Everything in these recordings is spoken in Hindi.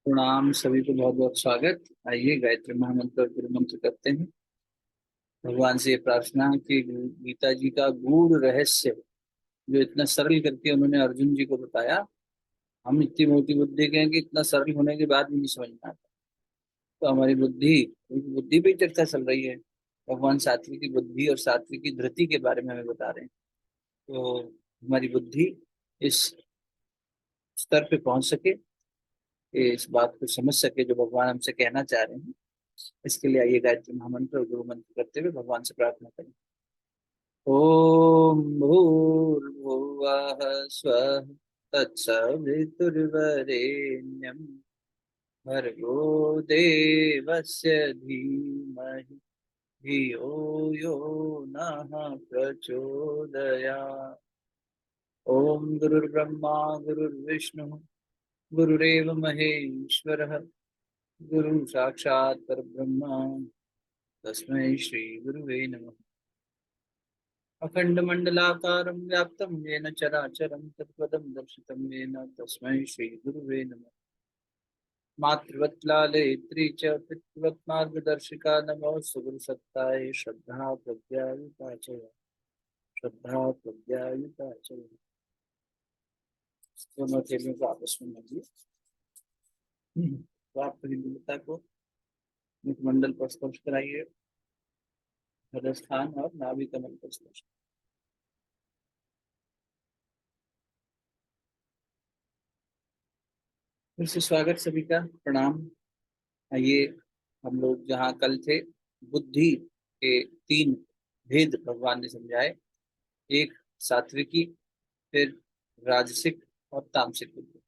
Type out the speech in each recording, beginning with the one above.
प्रणाम सभी को, बहुत बहुत स्वागत। आइए गायत्री महामंत्र और गुरु मंत्र करते हैं। भगवान से ये प्रार्थना कि गीता जी का गूढ़ रहस्य जो इतना सरल करके उन्होंने अर्जुन जी को बताया, हम इतनी मोटी बुद्धि के हैं कि इतना सरल होने के बाद भी नहीं समझ में आता। तो हमारी बुद्धि, उनकी बुद्धि पे ही चर्चा चल रही है। भगवान सात्विक की बुद्धि और सात्विक की धृति के बारे में हमें बता रहे हैं। तो हमारी बुद्धि इस स्तर पे पहुंच सके, कि इस बात को समझ सके जो भगवान हमसे कहना चाह रहे हैं। इसके लिए आइए गायत्री महामंत्र और गुरु मंत्र करते हुए भगवान से प्रार्थना करें। ओम भूर्भुवः स्वः तत्सवितुर्वरेण्यं भर्गो देवस्य धीमहि धियो यो नः प्रचोदयात्। ओम गुरुर्ब्रह्मा गुरुर्विष्णु गुरुरेव महेश्वरः गुरु साक्षात् परब्रह्म तस्मै श्री गुरुवे नमः। अखण्डमण्डलाकारं व्याप्तं येन चराचरं तत्पदं दर्शितं येन तस्मै श्रीगुरुवे नमः। मातृवत्लालयित्री च पितृवत् मार्गदर्शिका नमो सुगुरुसत्ताय श्रद्धा प्रज्ञायुता च। दोनों चेलों को आपस में मिलिए। तो आप हिंदुता को मुखमंडल पर स्पर्श कराइए, हृदय स्थान और नाभि कमल पर स्पर्श। फिर से स्वागत सभी का, प्रणाम। आइए, हम लोग जहाँ कल थे, बुद्धि के तीन भेद भगवान ने समझाए। एक सात्विकी, फिर राजसिक और तामसिक बुद्धि।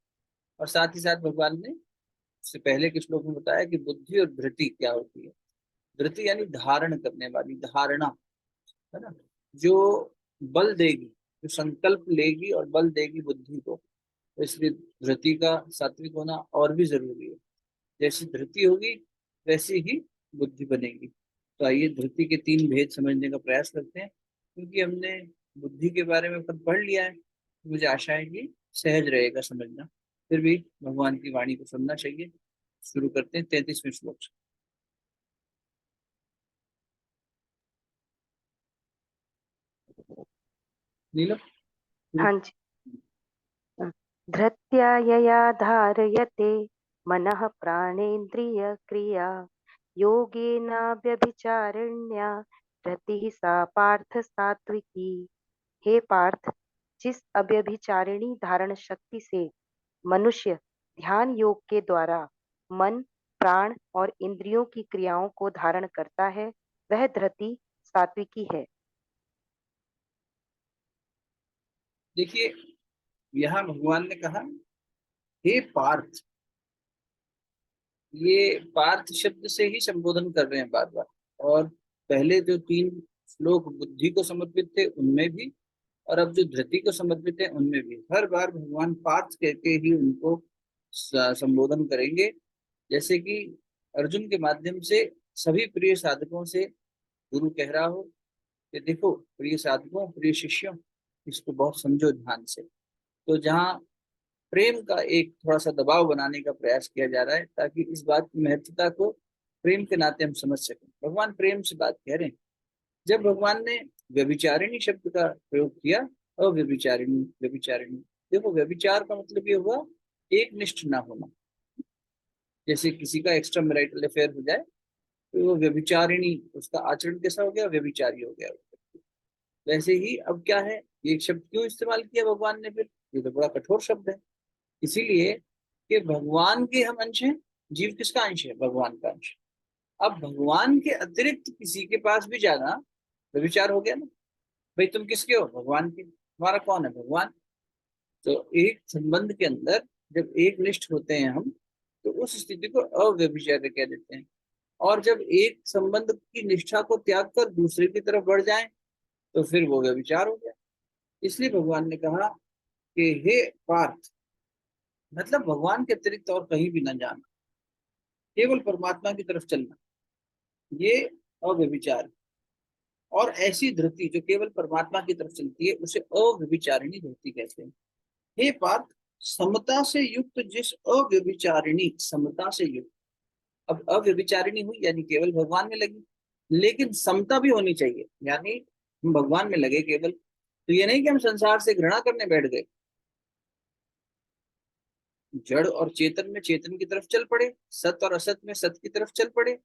और साथ ही साथ भगवान ने उससे पहले के श्लोक में बताया कि बुद्धि और धृति क्या होती है। धृति यानी धारण करने वाली, धारणा, है ना, जो बल देगी, जो संकल्प लेगी और बल देगी बुद्धि को। तो इसलिए धृति का सात्विक होना और भी जरूरी है। जैसी धृति होगी वैसी ही बुद्धि बनेगी। तो आइए धृति के तीन भेद समझने का प्रयास करते हैं। क्योंकि हमने बुद्धि के बारे में पद पढ़ लिया है, तो मुझे आशा है कि सहज रहेगा समझना। फिर भी भगवान की वाणी को सुनना चाहिए। शुरू करते हैं 33वें श्लोक से। नीलम, शुरू। हाँ जी। धृत्या यया धारयते मनः प्राणेन्द्रियक्रिया योगेनाव्यभिचारिण्या रतिः सा पार्थ सात्विकी। हे पार्थ, जिस अव्यभिचारिणी धारण शक्ति से मनुष्य ध्यान योग के द्वारा मन, प्राण और इंद्रियों की क्रियाओं को धारण करता है, वह धृति सात्विकी है। देखिए, यहाँ भगवान ने कहा हे पार्थ। ये पार्थ शब्द से ही संबोधन कर रहे हैं बार बार। और पहले जो तीन श्लोक बुद्धि को समर्पित थे उनमें भी, और अब जो धृति को समर्पित है उनमें भी हर बार भगवान पार्थ कहते ही उनको संबोधन करेंगे। जैसे कि अर्जुन के माध्यम से सभी प्रिय साधकों से गुरु कह रहा हो कि देखो प्रिय साधकों, प्रिय शिष्यों, इसको बहुत समझो ध्यान से। तो जहाँ प्रेम का एक थोड़ा सा दबाव बनाने का प्रयास किया जा रहा है, ताकि इस बात की महत्वता को प्रेम के नाते हम समझ सकें। भगवान प्रेम से बात कह रहे हैं। जब भगवान ने व्यभिचारिणी शब्द का प्रयोग किया, अव्यभिचारिणी, व्यभिचारिणी, देखो व्यभिचार का मतलब ये हुआ एक निष्ठ ना होना। जैसे किसी का एक्स्ट्रा मैरिटल अफेयर हो जाए तो वो व्यभिचारिणी, उसका आचरण कैसा हो गया, व्यभिचारी हो गया। वैसे ही अब क्या है, ये शब्द क्यों इस्तेमाल किया भगवान ने फिर? ये तो बड़ा कठोर शब्द है। इसीलिए कि भगवान के हम अंश हैं। जीव किसका अंश है? भगवान का अंश। अब भगवान के अतिरिक्त किसी के पास भी जाना तो विचार हो गया ना। भाई तुम किसके हो? भगवान के। हमारा कौन है? भगवान। तो एक संबंध के अंदर जब एक निष्ठ होते हैं हम, तो उस स्थिति को अव्यभिचार कह देते हैं। और जब एक संबंध की निष्ठा को त्याग कर दूसरे की तरफ बढ़ जाए तो फिर वो व्यभिचार हो गया। इसलिए भगवान ने कहा कि हे पार्थ, मतलब भगवान के अतिरिक्त और कहीं भी न जाना, केवल परमात्मा की तरफ चलना, ये अव्यभिचार। और ऐसी धृति जो केवल परमात्मा की तरफ चलती है उसे अव्यभिचारिणी धृति कहते हैं। हे पार्थ, समता से युक्त जिस अव्यभिचारिणी, समता से युक्त, अब अव्यभिचारिणी हुई यानी केवल भगवान में लगी, लेकिन समता भी होनी चाहिए, यानी हम भगवान में लगे केवल, तो ये नहीं कि हम संसार से घृणा करने बैठ गए, जड़ और चेतन में चेतन की तरफ चल पड़े, सत और असत में सत की तरफ चल पड़े।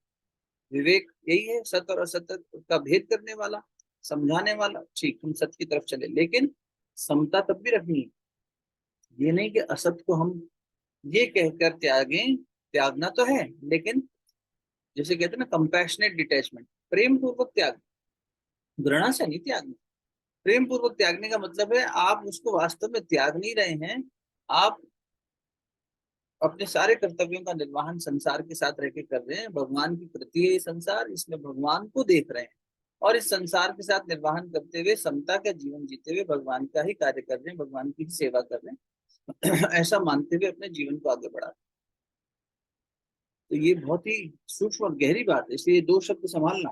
विवेक यही है, सत और असत का भेद करने वाला, समझाने वाला। ठीक, हम सत की तरफ चले, लेकिन समता तब भी रखनी है। ये नहीं कि असत को हम ये कहकर त्यागें, त्यागना तो है, लेकिन जैसे कहते हैं ना कंपैशनेट डिटैचमेंट, प्रेम पूर्वक त्याग, घृणा से नहीं त्यागना। प्रेम पूर्वक त्यागने का मतलब है आप उसको वास्तव में त्याग नहीं रहे हैं, आप अपने सारे कर्तव्यों का निर्वहन संसार के साथ रह के कर रहे हैं। भगवान की प्रति है ये संसार, इसमें भगवान को देख रहे हैं, और इस संसार के साथ निर्वहन करते हुए समता का जीवन जीते हुए भगवान का ही कार्य कर रहे हैं, भगवान की ही सेवा कर रहे हैं। ऐसा मानते हुए अपने जीवन को आगे बढ़ा। तो ये बहुत ही सूक्ष्म और गहरी बात है, इसलिए दो शब्द संभालना,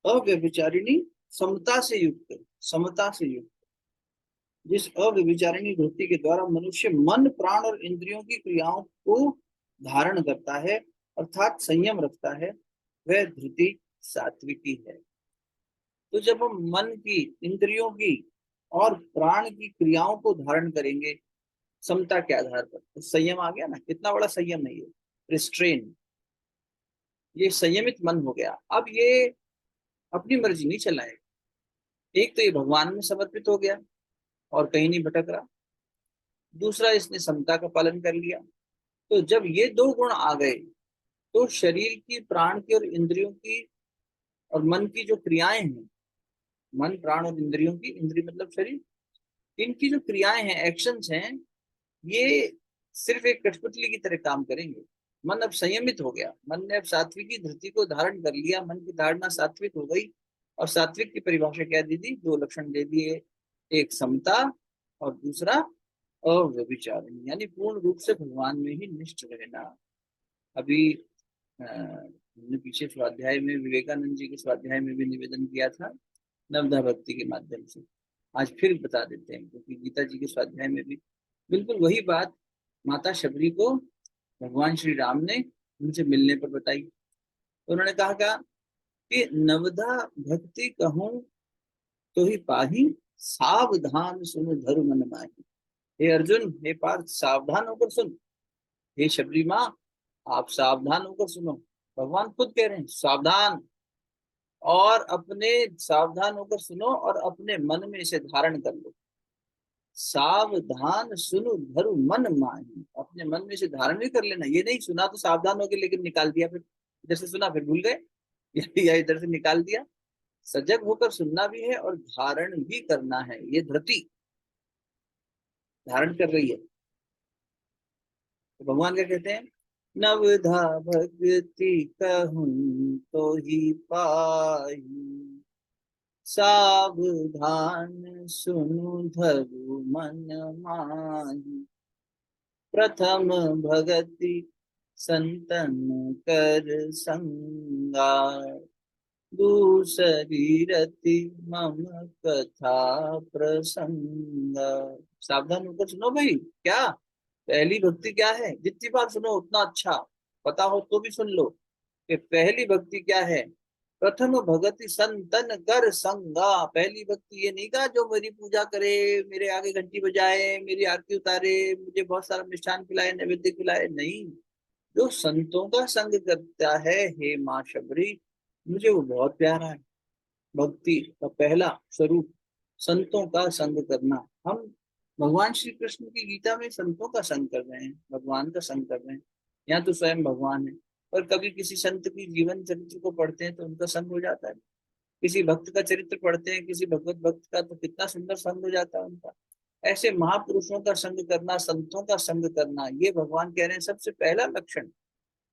अव्यभिचारिणी समता से युक्त, समता से युक्त जिस अव्यभिचारिणी वृत्ति के द्वारा मनुष्य मन प्राण और इंद्रियों की क्रियाओं को धारण करता है, अर्थात संयम रखता है, वह धृति सात्विकी है। तो जब हम मन की, इंद्रियों की और प्राण की क्रियाओं को धारण करेंगे समता के आधार पर, तो संयम आ गया ना। कितना बड़ा संयम है ये, रिस्ट्रेन, ये संयमित मन हो गया। अब ये अपनी मर्जी नहीं चलाएगा, एक तो ये भगवान में समर्पित हो गया और कहीं नहीं भटक रहा, दूसरा इसने समता का पालन कर लिया। तो जब ये दो गुण आ गए, तो शरीर की, प्राण की और इंद्रियों की और मन की जो क्रियाएं हैं, मन प्राण और इंद्रियों की, इंद्रिय मतलब शरीर, इनकी जो क्रियाएं हैं, एक्शंस हैं, ये सिर्फ एक कठपुतली की तरह काम करेंगे। मन अब संयमित हो गया, मन ने अब सात्विकी धृति को धारण कर लिया, मन की धारणा सात्विक हो गई। और सात्विक की परिभाषा क्या दी थी, दो लक्षण दे दिए, एक समता और दूसरा अव्यभिचारिणी, यानी पूर्ण रूप से भगवान में ही निष्ठ रहना। अभी हमने पीछे स्वाध्याय में विवेकानंद जी के स्वाध्याय में भी निवेदन किया था नवधा भक्ति के माध्यम से, आज फिर बता देते हैं, क्योंकि गीता जी के स्वाध्याय में भी बिल्कुल वही बात माता शबरी को भगवान श्री राम ने उनसे मिलने पर बताई। तो उन्होंने कहा कि नवधा भक्ति कहूं तो ही पाही, सावधान सुन धर्म मन माही। हे अर्जुन, हे पार्थ, सावधान होकर सुन। हे शबरी माँ, आप सावधान होकर सुनो। भगवान खुद कह रहे हैं सावधान, और अपने सावधान होकर सुनो और अपने मन में इसे धारण कर लो। सावधान सुनो धरु मन माही, अपने मन में इसे धारण भी कर लेना। ये नहीं सुना तो सावधान हो गए लेकिन निकाल दिया, फिर इधर से सुना फिर भूल गए, या इधर से निकाल दिया। सजग होकर सुनना भी है और धारण भी करना है। ये धृति धारण कर रही है। तो भगवान क्या कहते हैं, नवधा भक्ति कहूं तो ही पाई, सावधान सुनु धरु मन माही। प्रथम भगति संतन कर संगा, दूसरी रति मम कथा प्रसंग। सावधान होकर सुनो भाई, क्या पहली भक्ति क्या है, जितनी बार सुनो उतना अच्छा, पता हो तो भी सुन लो कि पहली भक्ति क्या है। प्रथम भगति संतन कर संगा, पहली भक्ति ये नहीं कहा जो मेरी पूजा करे, मेरे आगे घंटी बजाए, मेरी आरती उतारे, मुझे बहुत सारा मिष्ठान खिलाए, नैवेद्य खिलाए, नहीं, जो संतों का संग करता है, हे माँ शबरी, मुझे वो बहुत प्यारा है। भक्ति का पहला स्वरूप संतों का संग करना। हम भगवान श्री कृष्ण की गीता में संतों का संग कर रहे हैं, भगवान का संग कर रहे हैं। यहाँ तो स्वयं भगवान है, और कभी किसी संत की जीवन चरित्र को पढ़ते हैं तो उनका संग हो जाता है। किसी भक्त का चरित्र पढ़ते हैं, किसी भगवत भक्त का, तो कितना सुंदर संग हो जाता है उनका। ऐसे महापुरुषों का संग करना, संतों का संग करना, ये भगवान कह रहे हैं सबसे पहला लक्षण।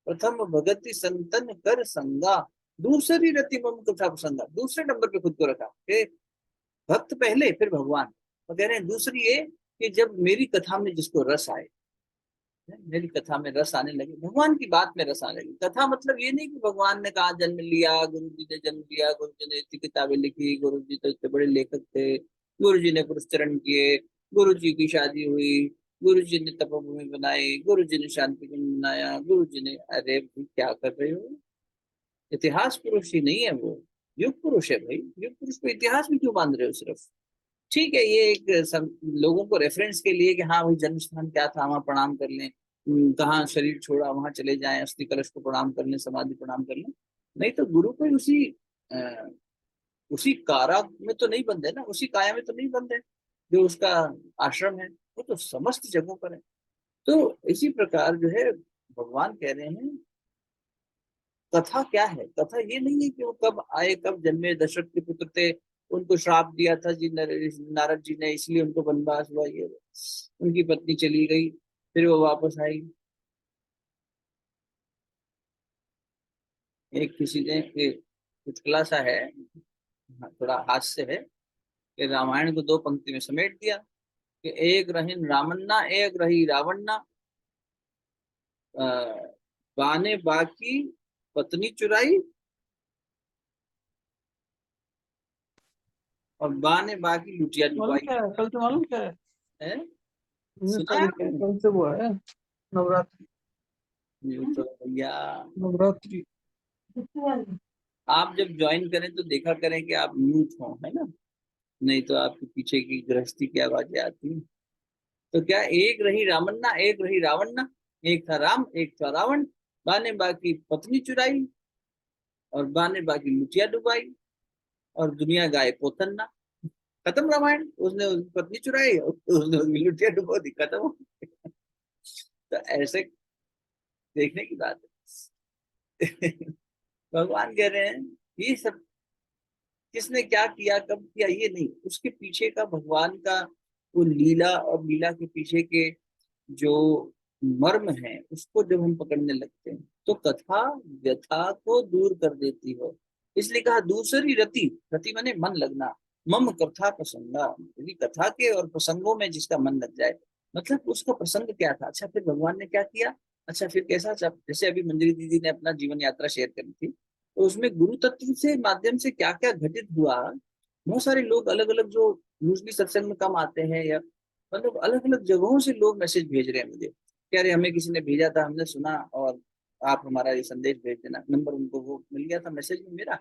प्रथम भगति संतन कर संगा, दूसरी रति मम कथा प्रसंगा, दूसरे नंबर पे खुद को रखा कि भक्त पहले फिर भगवान। और कह रहे हैं दूसरी ये कि जब मेरी कथा में जिसको रस आए, मेरी कथा में रस आने लगे, भगवान की बात में रस आने लगे। कथा मतलब ये नहीं कि भगवान ने कहा जन्म लिया, गुरु जी ने जन्म लिया, गुरु जी ने इतनी किताबें लिखी, गुरु जी तो इतने बड़े लेखक थे, गुरु जी ने पुरस्चरण किए, गुरु जी की शादी हुई, गुरु जी ने तपोभूमि बनाई, गुरु जी ने शांति कुंज बनाया, गुरु जी ने, अरे भाई क्या कर रहे हो? इतिहास पुरुष ही नहीं है वो, युग पुरुष है भाई। युग पुरुष को इतिहास में क्यों बांध रहे हो सिर्फ? ठीक है, ये एक लोगों को रेफरेंस के लिए कि हाँ भाई जन्म स्थान क्या था, वहां प्रणाम कर लें, कहाँ शरीर छोड़ा वहां चले जाएं, अस्थि कलश को प्रणाम कर लें, समाधि प्रणाम कर लें। नहीं तो गुरु को अ, उसी कारा में तो नहीं बंधे ना, उसी काया में तो नहीं बंधे जो उसका आश्रम है, वो तो समस्त जगहों पर है। तो इसी प्रकार जो है भगवान कह रहे हैं, कथा क्या है? कथा ये नहीं है कि वो कब आए, कब जन्मे, दशरथ के पुत्र थे, उनको श्राप दिया था जी नारद जी ने, इसलिए उनको वनवास हुआ, ये उनकी पत्नी चली गई, फिर वो वापस आई। एक किसी ने चुटकुला सा है, थोड़ा हास्य है, कि रामायण को दो पंक्ति में समेट दिया कि एक रही रामन्ना, एक रही रावन्ना, अ, बाने बाकी पत्नी चुराई, और बाने बाकी लुटिया मालूम डुबाई। क्या है कल से? मालूम क्या है? है? 19 सुना है तारीख है, आपने? कल से वो है नवरात्रि। ये तो भैया, नवरात्रि। आप जब ज्वाइन करें तो देखा करें कि आप म्यूट हो, है ना? नहीं तो आपके पीछे की गृहस्थी की आवाजें आती हैं। तो क्या, एक रही रामन्ना, एक रही रावन्ना, एक था राम, एक था रावण, बाने बाकी पत्नी चुराई, और बाने बाकी लुटिया डुबाई, और दुनिया गाए पोतन्ना। खत्म रामायण, उसने उसकी पत्नी चुराई, उसने उसकी लुटिया डुबो दी, खत्म हो गया। तो ऐसे देखने की बात है। भगवान कह रहे हैं ये सब किसने क्या किया, कब किया, ये नहीं, उसके पीछे का भगवान का वो लीला, और लीला के पीछे के जो मर्म है, उसको जब हम पकड़ने लगते हैं तो कथा व्यथा को दूर कर देती हो। इसलिए कहा दूसरी रति, रति माने मन लगना, मम कथा प्रसंगा, यदि कथा के और प्रसंगों में जिसका मन लग जाए, मतलब उसका प्रसंग क्या था, अच्छा फिर भगवान ने क्या किया, अच्छा फिर कैसा, जैसे अभी मंजरी दीदी ने अपना जीवन यात्रा शेयर करी थी, तो उसमें गुरु तत्व से माध्यम से क्या क्या घटित हुआ। बहुत सारे लोग अलग अलग जो यूजली सत्संग में कम आते हैं, या मतलब अलग अलग जगहों से लोग मैसेज भेज रहे हैं मुझे, कह रहे हमें किसी ने भेजा था, हमने सुना, और आप हमारा ये संदेश भेज देना, नंबर उनको वो मिल गया था मैसेज में मेरा,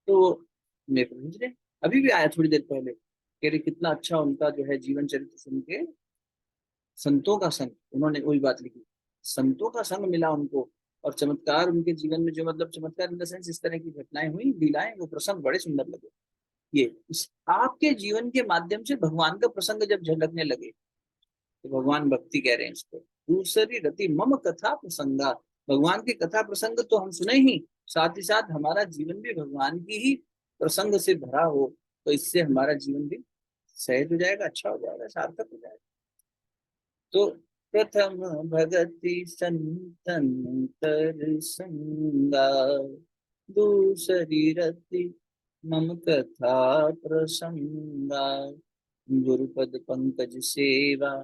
तो मेरे को भेज रहे। अभी भी आया थोड़ी देर पहले, कह रहे कितना अच्छा उनका जो है जीवन चरित्र सुन के, संतों का संग, उन्होंने वही बात लिखी, संतों का संग मिला उनको, और चमत्कार उनके जीवन में जो, मतलब चमत्कार इन द सेंस इस तरह की घटनाएं हुई, लीलाएं, वो प्रसंग बड़े सुंदर लगे। ये आपके जीवन के माध्यम से भगवान का प्रसंग जब झलकने लगे, तो भगवान भक्ति कह रहे हैं इसको, दूसरी रति मम कथा प्रसंगा, भगवान की कथा प्रसंग तो हम सुने ही, साथ ही साथ हमारा जीवन भी भगवान की ही प्रसंग से भरा हो, तो इससे हमारा जीवन भी सहज हो जाएगा, अच्छा हो जाएगा, सार्थक हो जाएगा। तो प्रथम भगति संतन कर संगा, दूसरी रति मम कथा प्रसंगा, गुरुपद पंकज सेवा,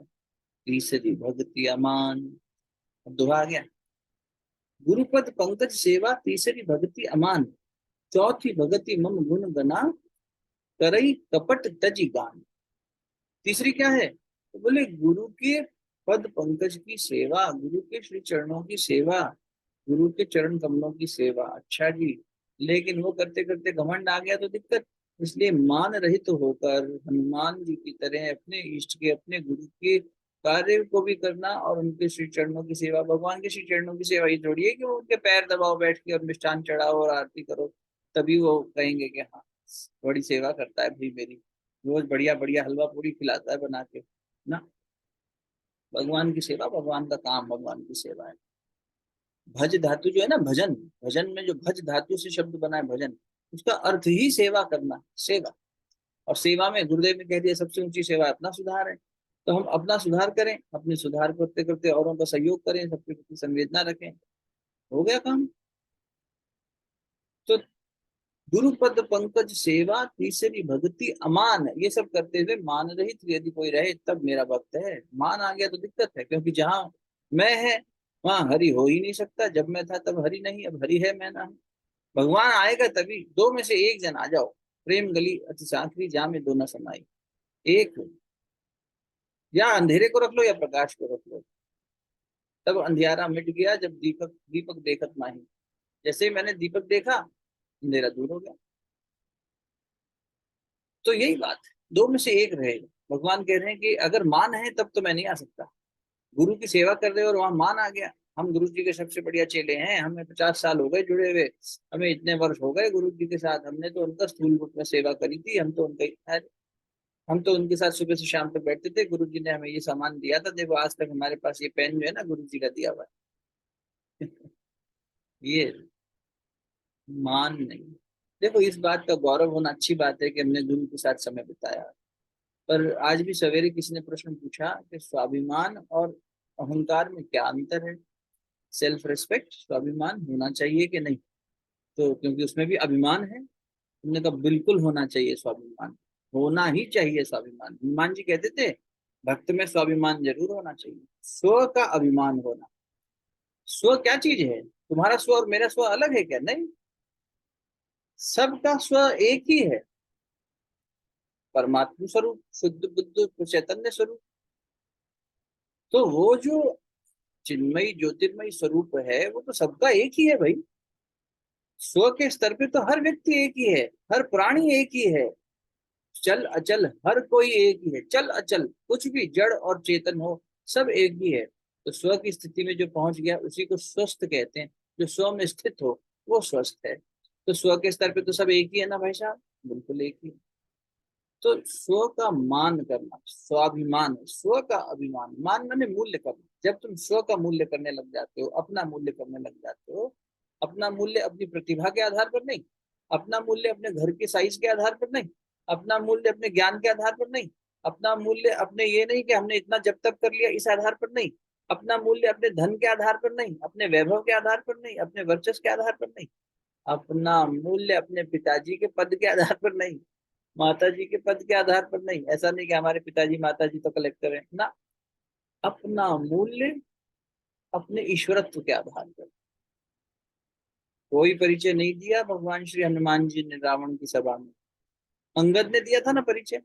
तीसरी भक्ति अमान। अब दोहा आ गया, गुरुपद पंकज सेवा, तीसरी भक्ति अमान, चौथी भक्ति मम गुण गना, करई कपट तजी गान। तीसरी क्या है, तो बोले गुरु के पद पंकज की सेवा, गुरु के श्री चरणों की सेवा, गुरु के चरण कमलों की सेवा। अच्छा जी, लेकिन वो करते करते घमंड आ गया तो दिक्कत, इसलिए मान रहित तो होकर हनुमान जी की तरह अपने इष्ट के, अपने गुरु के कार्य को भी करना, और उनके श्री चरणों की सेवा, भगवान के श्री चरणों की सेवा ये थोड़ी है कि वो उनके पैर दबाओ बैठ के और मिष्ठान चढ़ाओ और आरती करो, तभी वो कहेंगे कि हाँ बड़ी सेवा करता है भाई मेरी, रोज बढ़िया बढ़िया हलवा पूरी खिलाता है बना के ना। भगवान की सेवा, भगवान का काम, भगवान की सेवा है। भज धातु जो है ना, भजन, भजन में जो भज धातु से शब्द बना है भजन, उसका अर्थ ही सेवा करना, सेवा। और सेवा में गुरुदेव ने कह दिया सबसे ऊंची सेवा अपना सुधार है, तो हम अपना सुधार करें, अपने सुधार करते करते औरों का सहयोग करें, सबके प्रति संवेदना रखें, हो गया काम। तो गुरु पद पंकज सेवा, तीसरी भक्ति अमान, ये सब करते हुए मान रहित यदि कोई रहे तब मेरा भक्त है। मान आ गया तो दिक्कत है, क्योंकि जहां मैं है वहां हरि हो ही नहीं सकता, जब मैं था तब हरि नहीं, अब हरि है मैं ना हूं। भगवान आएगा तभी, दो में से एक जन आ जाओ, प्रेम गली अति सांकरी जा में दो न समाई, एक या अंधेरे को रख लो या प्रकाश को रख लो। तब अंधियारा मिट गया जब दीपक दीपक देखत माही। जैसे ही मैंने दीपक देखा, अंधेरा दूर हो गया। तो यही बात है, दो में से एक रहेगा। भगवान कह रहे हैं कि अगर मान है तब तो मैं नहीं आ सकता। गुरु की सेवा कर रहे हो और वहां मान आ गया। हम गुरु जी के सबसे बढ़िया चेले हैं, हमें 50 साल हो गए जुड़े हुए, हमें इतने वर्ष हो गए गुरु जी के साथ, हमने तो उनका स्थूल रूप में सेवा करी थी, हम तो उनका, हम तो उनके साथ सुबह से शाम तक बैठते थे। गुरु जी ने हमें ये सामान दिया था, देखो आज तक हमारे पास ये पेन जो है ना गुरु जी का दिया हुआ है। ये मान नहीं। देखो इस बात का गौरव होना अच्छी बात है कि हमने गुरु के साथ समय बिताया। पर आज भी सवेरे किसी ने प्रश्न पूछा कि स्वाभिमान और अहंकार में क्या अंतर है। सेल्फ रिस्पेक्ट, स्वाभिमान होना चाहिए कि नहीं। तो क्योंकि उसमें भी अभिमान है, तुमने कहा बिल्कुल होना चाहिए स्वाभिमान, होना ही चाहिए स्वाभिमान। हनुमान जी कहते थे भक्त में स्वाभिमान जरूर होना चाहिए, स्व का अभिमान होना। स्व क्या चीज है? तुम्हारा स्व और मेरा स्व अलग है क्या? नहीं, सबका स्व एक ही है, परमात्मा स्वरूप, शुद्ध बुद्ध चैतन्य स्वरूप। तो वो जो चिन्मयी ज्योतिर्मयी स्वरूप है वो तो सबका एक ही है भाई। स्व के स्तर पे तो हर व्यक्ति एक ही है, हर प्राणी एक ही है, चल अचल हर कोई एक ही है। चल अचल कुछ भी जड़ और चेतन हो, सब एक ही है। तो स्व की स्थिति में जो पहुंच गया उसी को स्वस्थ कहते हैं। जो स्व में स्थित हो वो स्वस्थ है। तो स्व के स्तर पे तो सब एक ही है ना भाई साहब, बिल्कुल एक ही। तो स्व का मान करना स्वाभिमान, स्व का अभिमान। मान माने मूल्य करना। जब तुम स्व का मूल्य करने लग जाते हो, अपना मूल्य करने लग जाते हो, अपना मूल्य अपनी प्रतिभा के आधार पर नहीं, अपना मूल्य अपने घर के साइज के आधार पर नहीं, अपना मूल्य अपने ज्ञान के आधार पर नहीं, अपना मूल्य अपने ये नहीं कि हमने इतना जब तक कर लिया इस आधार पर नहीं, अपना मूल्य अपने धन के आधार पर नहीं, अपने वैभव के आधार पर नहीं, अपने वर्चस्व के आधार पर नहीं, अपना मूल्य अपने पिताजी के पद के आधार पर नहीं, माता जी के पद के आधार पर नहीं। ऐसा नहीं कि हमारे पिताजी माता जी तो कलेक्टर हैं ना, अपना मूल्य अपने ईश्वरत्व के आधार पर। कोई परिचय नहीं दिया भगवान श्री हनुमान जी ने रावण की सभा में। अंगद ने दिया था ना परिचय।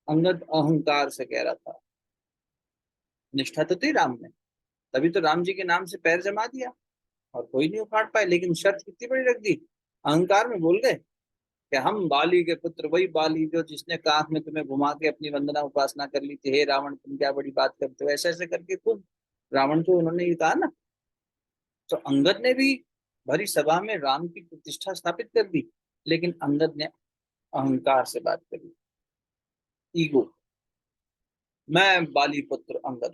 अंगद अहंकार से कह रहा था, निष्ठा तो थी राम में, तभी तो राम जी के नाम से पैर जमा दिया और कोई नहीं उखाड़ पाए। लेकिन शर्त कितनी बड़ी रख दी, अहंकार में बोल गए कि हम बाली के पुत्र, वही बाली जो जिसने कांख में तुम्हें घुमा के अपनी वंदना उपासना कर ली थी। हे रावण तुम क्या बड़ी बात करते हो, ऐसे ऐसे करके खूब रावण को उन्होंने ये कहा ना। तो अंगद ने भी भरी सभा में राम की प्रतिष्ठा स्थापित कर दी, लेकिन अंगद ने अहंकार से बात करी, ईगो, मैं बाली पुत्र अंगद।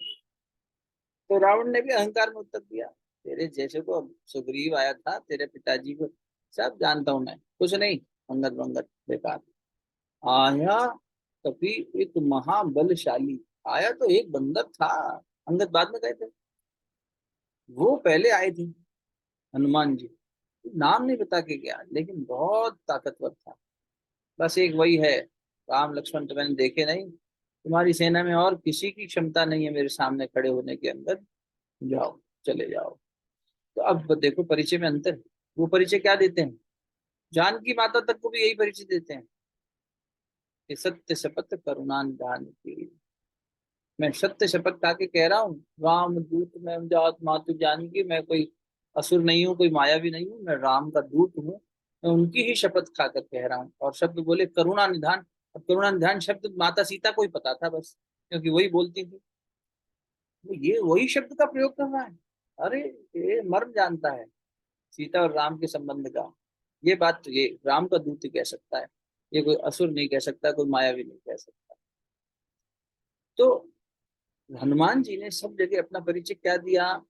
तो रावण ने भी अहंकार में उत्तर दिया, तेरे जैसे को सुग्रीव आया था तेरे पिताजी को सब जानता हूं मैं, कुछ नहीं, अंगद वंगद बेकार। आया कभी एक महाबलशाली, आया तो एक बंदर था, अंगद बाद में गए थे, वो पहले आए थे हनुमान जी। नाम नहीं बता के गया लेकिन बहुत ताकतवर था। बस एक वही है, राम लक्ष्मण तो मैंने देखे नहीं, तुम्हारी सेना में और किसी की क्षमता नहीं है मेरे सामने खड़े होने के, अंदर जाओ, चले जाओ। तो अब देखो परिचय में अंतर। वो परिचय क्या देते हैं, जानकी माता तक को भी यही परिचय देते हैं कि सत्य शपथ करुणा निधान की। मैं सत्य शपथ खा के कह रहा हूँ, राम दूत मैं जात मातु जानकी, मैं कोई असुर नहीं हूँ, कोई माया भी नहीं हूँ, मैं राम का दूत हूँ। मैं उनकी ही शपथ खाकर कह रहा हूँ। और शब्द बोले करुणा निधान। अब करुणा निधान शब्द माता सीता को ही पता था बस, क्योंकि वही बोलती थी। तो ये वही शब्द का प्रयोग कर रहा है। अरे ये मर्म जानता है सीता और राम के संबंध का। ये बात तो ये राम का दूत ही कह सकता है, ये कोई असुर नहीं कह सकता, कोई माया भी नहीं कह सकता। तो हनुमान जी ने सब जगह अपना परिचय क्या दिया।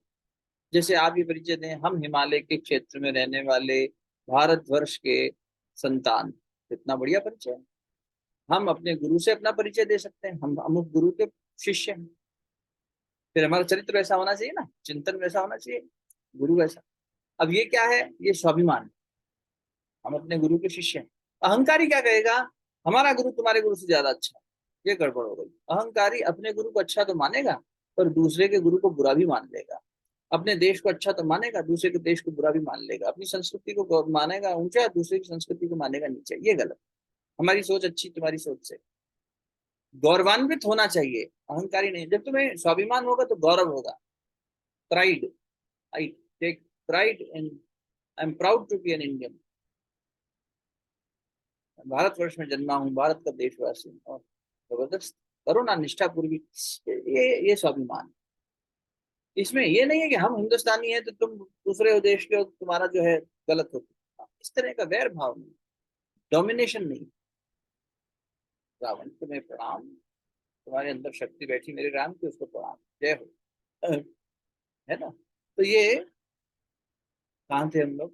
जैसे आप ये परिचय दें, हम हिमालय के क्षेत्र में रहने वाले भारतवर्ष के संतान, इतना बढ़िया परिचय है। हम अपने गुरु से अपना परिचय दे सकते हैं, हम अमुक गुरु के शिष्य हैं। फिर हमारा चरित्र वैसा होना चाहिए ना, चिंतन वैसा होना चाहिए, गुरु वैसा। अब ये क्या है, ये स्वाभिमान, हम अपने गुरु के शिष्य हैं। अहंकारी क्या कहेगा, हमारा गुरु तुम्हारे गुरु से ज्यादा अच्छा है, ये गड़बड़ हो गई। अहंकारी अपने गुरु को अच्छा तो मानेगा पर दूसरे के गुरु को बुरा भी मान लेगा। अपने देश को अच्छा तो मानेगा, दूसरे के देश को बुरा भी मान लेगा। अपनी संस्कृति को मानेगा ऊंचा, दूसरे की संस्कृति को मानेगा नीचे। ये गलत। हमारी सोच अच्छी तुम्हारी सोच से। गौरवान्वित होना चाहिए, अहंकारी नहीं। जब तुम्हें स्वाभिमान होगा तो गौरव होगा, pride. I take pride in, I am proud to be an Indian. भारतवर्ष में जन्मा हूँ, भारत का देशवासी हूँ, और जबरदस्त करुणा निष्ठा पूर्वी, ये स्वाभिमान। इसमें ये नहीं है कि हम हिंदुस्तानी हैं तो तुम दूसरे देश के हो, तुम्हारा जो है गलत हो, इस तरह का वैर भाव नहीं, डोमिनेशन नहीं। रावण तुम्हें प्रणाम, तुम्हारे अंदर शक्ति बैठी मेरे राम की, उसको प्रणाम, जय हो। है ना? तो ये कहाँ थे हम लोग?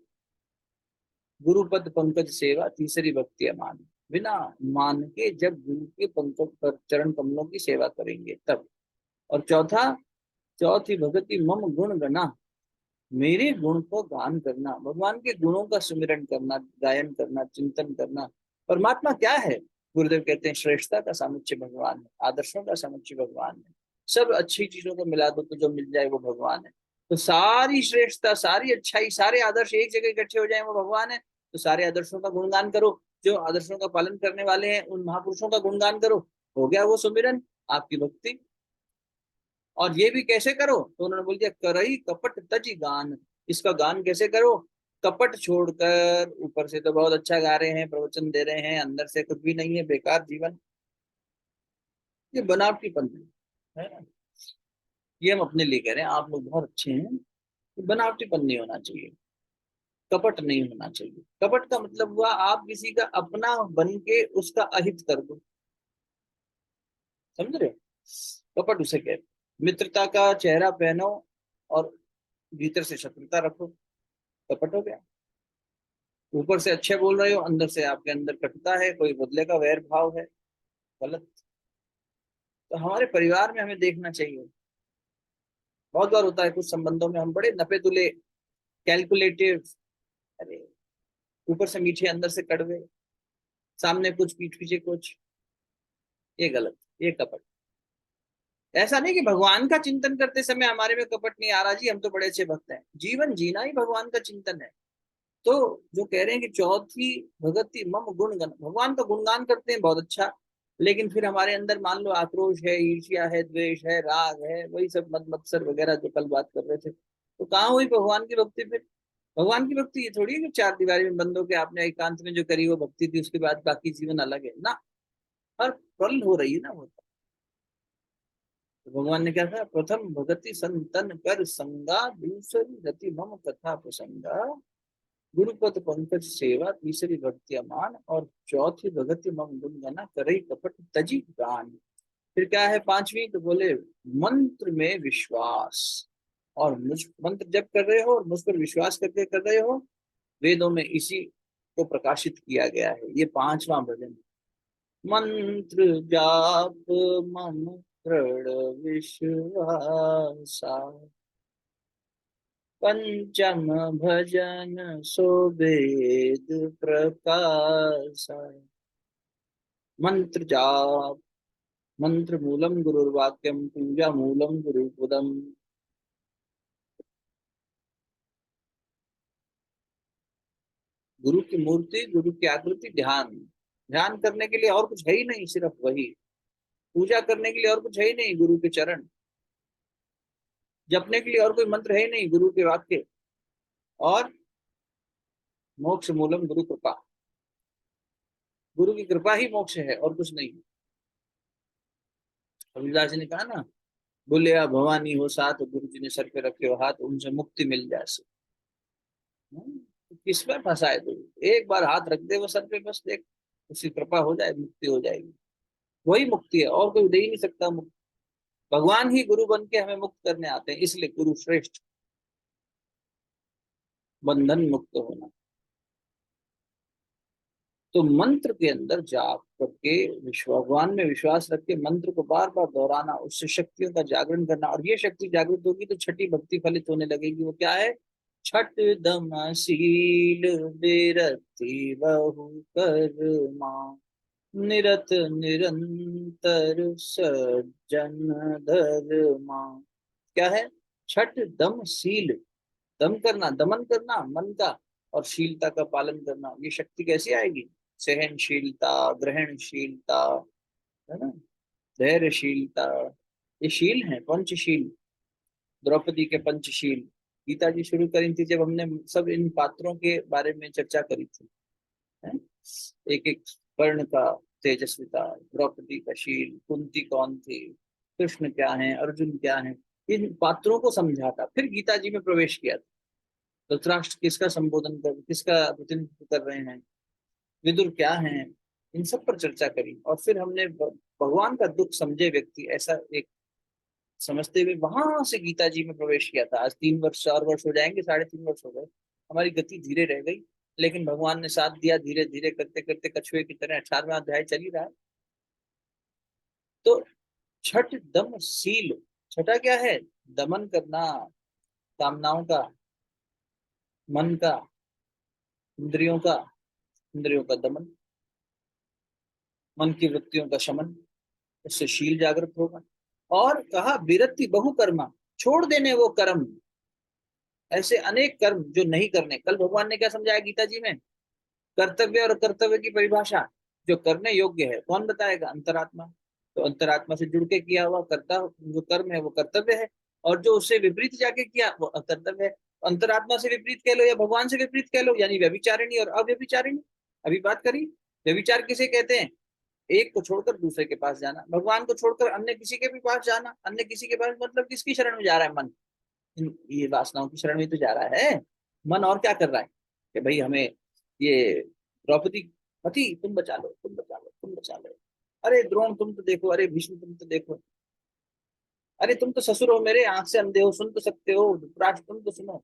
गुरुपद पंकज सेवा तीसरी भक्ति अमान, बिना मान के जब गुरु के पंकज पर चरण कमलों की सेवा करेंगे तब। और चौथी भक्ति मम गुण गना, मेरे गुण को गान करना, भगवान के गुणों का सुमिरन करना, गायन करना, चिंतन करना। परमात्मा क्या है? गुरुदेव कहते हैं श्रेष्ठता का समुच्चय भगवान है, आदर्शों का समुच्चय भगवान है। सब अच्छी चीजों को मिला दो तो जो मिल जाए वो भगवान है। तो सारी श्रेष्ठता, सारी अच्छाई, सारे आदर्श एक जगह इकट्ठे हो जाए वो भगवान है। तो सारे आदर्शों का गुणगान करो, जो आदर्शों का पालन करने वाले हैं उन महापुरुषों का गुणगान करो, हो गया वो सुमिरन, आपकी भक्ति। और ये भी कैसे करो? तो उन्होंने बोल दिया करई कपट तजी गान। इसका गान कैसे करो? कपट छोड़कर, ऊपर से तो बहुत अच्छा गा रहे हैं, प्रवचन दे रहे हैं, अंदर से कुछ भी नहीं है, बेकार जीवन, ये बनावटीपन है ना। ये हम अपने लिए कह रहे हैं, आप लोग बहुत अच्छे हैं, बनावटीपन नहीं होना चाहिए, कपट नहीं होना चाहिए। कपट का मतलब हुआ आप किसी का अपना बन के उसका अहित कर दो, समझ रहे हो? कपट उसे कहते हैं। मित्रता का चेहरा पहनो और भीतर से शत्रुता रखो, कपट हो गया। ऊपर से अच्छे बोल रहे हो, अंदर से आपके अंदर कटुता है, कोई बदले का वैर भाव है, गलत। तो हमारे परिवार में हमें देखना चाहिए। बहुत बार होता है कुछ संबंधों में हम बड़े नपे तुले, कैलकुलेटिव, अरे ऊपर से मीठे अंदर से कड़वे, सामने कुछ पीठ पीछे कुछ, ये गलत, ये कपट। ऐसा नहीं कि भगवान का चिंतन करते समय हमारे में कपट नहीं आ रहा, जी हम तो बड़े अच्छे भक्त हैं, जीवन जीना ही भगवान का चिंतन है। तो जो कह रहे हैं कि चौथी भगति मम गुणगन, भगवान का गुणगान करते हैं, बहुत अच्छा, लेकिन फिर हमारे अंदर मान लो आक्रोश है, ईर्ष्या है, द्वेष है, राग है, वही सब मद मत्सर वगैरह जो कल बात कर रहे थे, तो कहाँ हुई भगवान की भक्ति फिर? भगवान की भक्ति ये थोड़ी है कि चार दीवारी में बंद होकर आपने एकांत में जो करी वो भक्ति थी, उसके बाद बाकी जीवन अलग है ना, हर पल हो रही है ना वो। तो भगवान ने क्या कहा? प्रथम भगति संतन कर संगा, दूसरी रति मम कथा प्रसंगा, गुरुपद पंकज सेवा तीसरी भक्ति अमान, और चौथी भगति मम गुण गना, करई कपट तजी गान। फिर क्या है पांचवी? तो बोले मंत्र में विश्वास, और मुझ मंत्र जप कर रहे हो और मुझ पर विश्वास करके कर रहे हो, वेदों में इसी को प्रकाशित किया गया है। ये पांचवा भजन, मंत्र जाप मम दृढ़ विश्वासा, पंचम भजन सो वेद प्रकाशा। मंत्र जाप, मंत्र मूलम गुरुर्वाक्यम, पूजा मूलम गुरुपदम। गुरु की मूर्ति, गुरु की आकृति, ध्यान, ध्यान करने के लिए और कुछ है ही नहीं, सिर्फ वही। पूजा करने के लिए और कुछ है ही नहीं, गुरु के चरण। जपने के लिए और कोई मंत्र है ही नहीं, गुरु के वाक्य। और मोक्ष मूलम गुरु कृपा, गुरु की कृपा ही मोक्ष है और कुछ नहीं। कबीरदास जी ने कहा ना, बोलिया भवानी हो साथ, गुरु जी ने सर पे रखे हो हाथ, उनसे मुक्ति मिल जाए सो। किस में फंसा है तू? एक बार हाथ रख दे वो सर पे, बस देख, उसकी कृपा हो जाए, मुक्ति हो जाएगी। वही मुक्ति है, और कोई दे ही नहीं सकता मुक्ति। भगवान ही गुरु बन के हमें मुक्त करने आते हैं, इसलिए गुरु श्रेष्ठ, बंधन मुक्त होना। तो मंत्र के अंदर जाप करके भगवान में विश्वास रख के मंत्र को बार बार दोहराना, उससे शक्तियों का जागरण करना, और ये शक्ति जागृत होगी तो छठी भक्ति फलित होने लगेगी। वो क्या है? छठ दम शील बिरति बहु कर्मा, निरत निरंतर सज्जन धर्मा। क्या है? छठ दम शील, दम करना, दमन करना मन का, और शीलता का पालन करना। ये शक्ति कैसे आएगी? सहनशीलता, ग्रहणशीलता, है ना, धैर्यशीलता, ये शील है, पंचशील। द्रौपदी के पंचशील गीता जी शुरू करी थी जब हमने सब इन पात्रों के बारे में चर्चा करी थी, है? एक एक कर्ण का तेजस्विता, द्रौपदी का शील, कुंती कौन थी, कृष्ण क्या है, अर्जुन क्या है, इन पात्रों को समझा था, फिर गीता जी में प्रवेश किया था। धृतराष्ट्र किसका संबोधन कर, किसका प्रतिनिधित्व कर रहे हैं, विदुर क्या है, इन सब पर चर्चा करी। और फिर हमने भगवान का दुख समझे व्यक्ति ऐसा एक समझते हुए वहां से गीता जी में प्रवेश किया था। आज 3 वर्ष 4 वर्ष हो जाएंगे, 3.5 वर्ष हो गए, हमारी गति धीरे रह गई, लेकिन भगवान ने साथ दिया, धीरे धीरे करते करते कछुए की तरह 18वां अध्याय चल ही रहा है। तो छठ दम सील, छठा क्या है, दमन करना, कामनाओं का, मन का, इंद्रियों का, इंद्रियों का दमन, मन की वृत्तियों का शमन, उससे शील जागृत होगा। और कहा विरति बहु कर्मा, छोड़ देने वो कर्म, ऐसे अनेक कर्म जो नहीं करने। कल भगवान ने क्या समझाया गीता जी में, कर्तव्य और कर्तव्य की परिभाषा, जो करने योग्य है कौन बताएगा, अंतरात्मा। तो अंतरात्मा से जुड़ के किया हुआ कर्ता जो कर्म है वो कर्तव्य है, और जो उससे विपरीत जाके किया वो अकर्तव्य है। अंतरात्मा से विपरीत कह लो या भगवान से विपरीत कह लो, यानी व्यभिचारिणी और अव्यभिचारिणी। अभी बात करी, व्यभिचार किसे कहते हैं, एक को छोड़कर दूसरे के पास जाना, भगवान को छोड़कर अन्य किसी के भी पास जाना। अन्य किसी के पास मतलब किसकी शरण में जा रहा है, मन, ये वासनाओं की शरण में तो जा रहा है मन। और क्या कर रहा है कि भाई हमें ये द्रौपदी, पति तुम बचा लो, तुम बचा लो, तुम बचा लो, अरे द्रोण तुम तो देखो, अरे भीष्म तुम तो देखो, अरे तुम तो ससुर हो मेरे, आंख से अंधे हो, सुन तो सकते हो, धृतराष्ट्र तुम तो सुनो।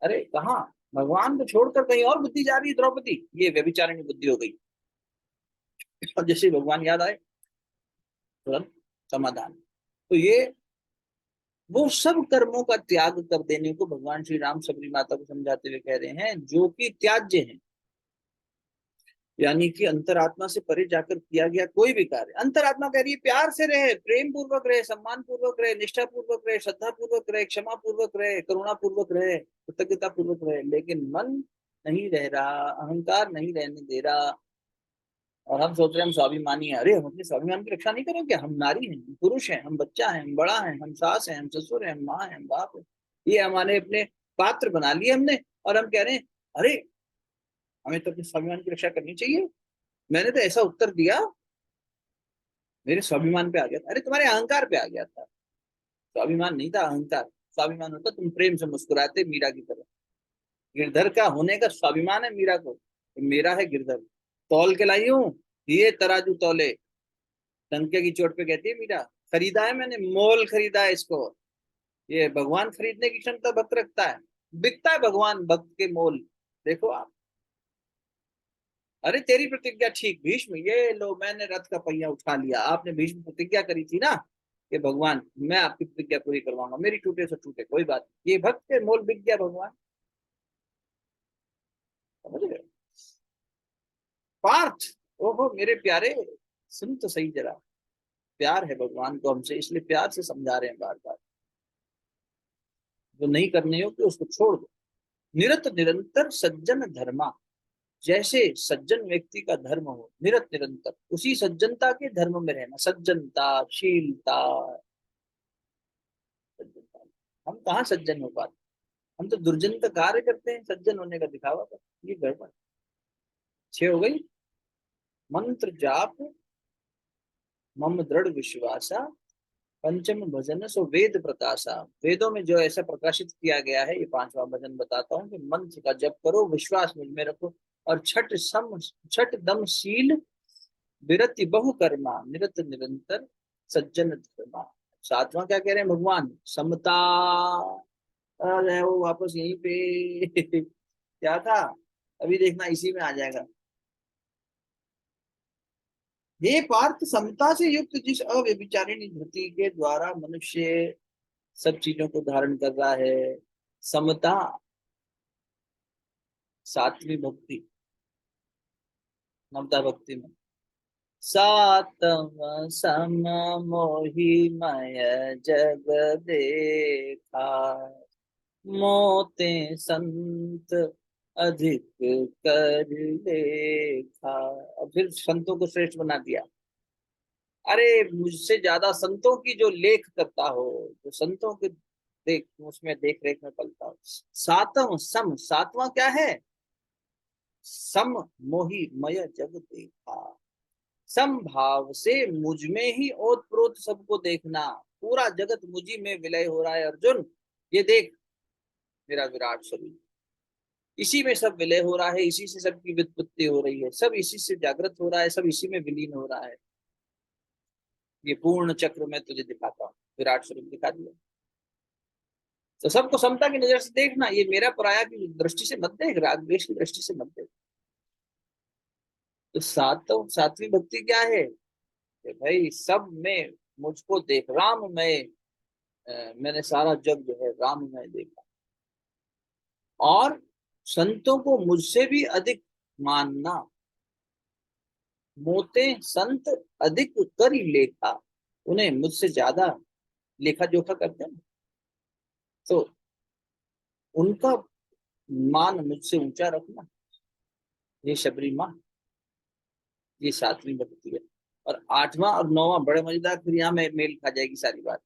अरे कहाँ, भगवान को छोड़कर कहीं और बुद्धि जा रही है द्रौपदी, ये व्यभिचारिणी बुद्धि हो गई। और जैसे ही भगवान याद आए तुरंत समाधान। तो ये वो सब कर्मों का त्याग कर देने को भगवान श्री राम सबरी माता को समझाते हुए कह रहे हैं, जो कि त्याज्य है, यानी कि अंतरात्मा से परे जाकर किया गया कोई भी कार्य। अंतरात्मा कह रही है प्यार से रहे, प्रेम पूर्वक रहे, सम्मान पूर्वक रहे, निष्ठा पूर्वक रहे, श्रद्धा पूर्वक रहे, क्षमा पूर्वक रहे, करुणा पूर्वक रहे, कृतज्ञता पूर्वक रहे, लेकिन मन नहीं रह रहा, अहंकार नहीं रहने दे रहा। और हम सोच रहे हैं हम स्वाभिमानी है, अरे हम अपने स्वाभिमान की रक्षा नहीं करें क्या, हम नारी हैं, हम पुरुष हैं, हम बच्चा हैं, हम बड़ा हैं, हम सास हैं, हम ससुर हैं, हम माँ हैं, हम बाप हैं, ये हमारे अपने पात्र बना लिए हमने। और हम कह रहे हैं अरे हमें तो अपने स्वाभिमान की रक्षा करनी चाहिए। मैंने तो ऐसा उत्तर दिया, मेरे स्वाभिमान पे आ गया था, अरे तुम्हारे अहंकार पे आ गया था, स्वाभिमान नहीं था, अहंकार। स्वाभिमान होता तुम प्रेम से मुस्कुराते मीरा की तरह। गिरधर का होने का स्वाभिमान है मीरा को, मेरा है गिरधर, तौल के लाई हूं, ये तराजू तौले, टंके की चोट पे कहती है मीरा, खरीदा है मैंने, मोल खरीदा है इसको। ये भगवान खरीदने की क्षमता भक्त रखता है, बिकता है भगवान भक्त के मोल। देखो आप, अरे तेरी प्रतिज्ञा ठीक भीष्म, ये लो मैंने रथ का पहिया उठा लिया, आपने भीष्म प्रतिज्ञा करी थी ना कि भगवान मैं आपकी प्रतिज्ञा पूरी करवाऊंगा, मेरी टूटे से टूटे कोई बात नहीं। ये भक्त के मोल बिक गया भगवान, समझ रहे हो? पार्थ, ओहो मेरे प्यारे, सुन तो सही जरा, प्यार है भगवान को हमसे, इसलिए प्यार से समझा रहे हैं बार बार, जो नहीं करने योग्य उसको छोड़ दो। निरत निरंतर सज्जन धर्मा, जैसे सज्जन व्यक्ति का धर्म हो निरत निरंतर, उसी सज्जनता के धर्म में रहना, सज्जनता, शीलता, सज्जनता। हम कहाँ सज्जन हो पाते, हम तो दुर्जन का कार्य करते हैं सज्जन होने का दिखावा कर, ये गड़बड़। 6 हो गई, मंत्र जाप मम दृढ़ विश्वासा, पंचम भजन सो वेद प्रकाशा। वेदों में जो ऐसा प्रकाशित किया गया है, ये 5वां भजन बताता हूँ कि मंत्र का जप करो, विश्वास मुझ में रखो, और छठ दम शील विरति बहु कर्मा, निरत निरंतर सज्जन धर्मा। 7वां क्या कह रहे हैं भगवान, समता। अरे वो वापस यहीं पे क्या था, अभी देखना इसी में आ जाएगा। हे पार्थ, समता से युक्त जिस अव्यभिचारिणी धृति के द्वारा मनुष्य सब चीजों को धारण कर रहा है, समता, सात्विक भक्ति, नवता भक्ति में, सातम सम मोहि मय जग देखा, मोते संत अधिक कर लेखा। और फिर संतों को श्रेष्ठ बना दिया, अरे मुझसे ज्यादा संतों की जो लेख करता हो, जो संतों के देख उसमें देख रेख में पलता हो। सातम सम, सातवां क्या है? सम मोहि मय जग देखा। समभाव से मुझ में ही ओत प्रोत सबको देखना। पूरा जगत मुझी में विलय हो रहा है अर्जुन, ये देख मेरा विराट स्वरूप, इसी में सब विलय हो रहा है, इसी से सबकी व्युत्पत्ति हो रही है, सब इसी से जागृत हो रहा है, सब इसी में विलीन हो रहा है। ये पूर्ण चक्र मैं तुझे दिखाता हूँ, विराट स्वरूप दिखा दिया। तो सबको समता की नजर से देखना, ये मेरा पराया की दृष्टि से मत देख, राग द्वेष की दृष्टि से मत देख। तो सातवीं भक्ति क्या है कि भाई सब में मुझको देख, राम में मैंने सारा जग जो है राम में देखा। और संतों को मुझसे भी अधिक मानना। मोते संत अधिक कर लेखा, उन्हें मुझसे ज्यादा लेखा जोखा करते हैं, तो उनका मान मुझसे ऊंचा रखना, ये शबरी माँ, ये सातवीं भक्ति है। और आठवां और नौवां बड़े मजेदार, फिर यहाँ में मेल खा जाएगी सारी बात।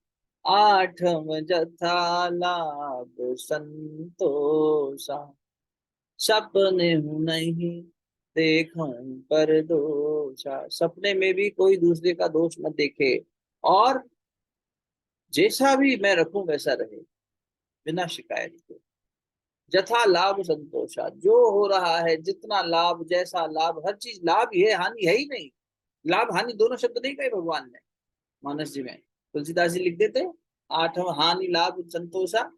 आठम जथा लाभ संतोषा, सपने हूं नहीं देखूं पर दोषा। सपने में भी कोई दूसरे का दोष न देखे, और जैसा भी मैं रखूं वैसा रहे, बिना शिकायत के। जथा लाभ संतोषा, जो हो रहा है, जितना लाभ, जैसा लाभ, हर चीज लाभ ही है, हानि है ही नहीं। लाभ हानि दोनों शब्द नहीं कहे भगवान ने मानस जी में, तुलसीदास जी लिख देते, आठवां हानि लाभ संतोषा,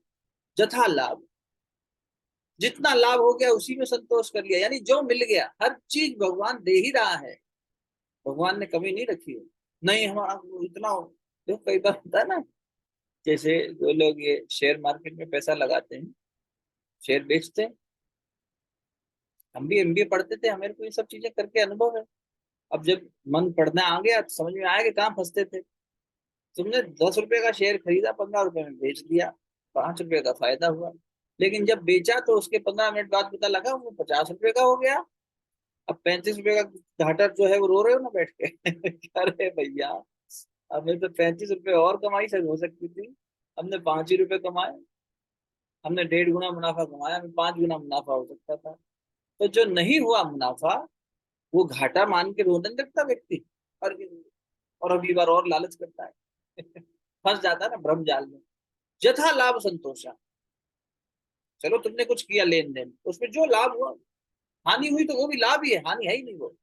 जथा लाभ, जितना लाभ हो गया उसी में संतोष कर लिया, यानी जो मिल गया, हर चीज भगवान दे ही रहा है, भगवान ने कमी नहीं रखी है। नहीं हमारा इतना हो, तो कई बार होता है ना, जैसे जो लोग ये शेयर मार्केट में पैसा लगाते हैं, शेयर बेचते हैं, हम भी एमबीए पढ़ते थे, हमें को ये सब चीजें करके अनुभव है। अब जब मन पढ़ना आ गया तो समझ में आया कि कहाँ फंसते थे। तुमने 10 रुपए का शेयर खरीदा, 15 रुपए में बेच दिया, 5 रुपए का फायदा हुआ। लेकिन जब बेचा तो उसके 15 मिनट बाद पता लगा वो 50 रुपए का हो गया। अब 35 रुपए का घाटा जो है वो रो रहे हो ना बैठ के अरे भैया, हमें तो 35 रुपए और कमाई से हो सकती थी, हमने 5 ही रुपए कमाए, हमने 1.5 गुना मुनाफा कमाया, हमें 5 गुना मुनाफा हो सकता था। तो जो नहीं हुआ मुनाफा, वो घाटा मान के रोने लगता व्यक्ति, और अगली बार और लालच करता है फंस जाता है ना भ्रम जाल में। जथा लाभ संतोषा, चलो तुमने कुछ किया लेन देन, उसमें जो लाभ हुआ, हानि हुई तो वो भी लाभ ही है, हानि है ही नहीं वो,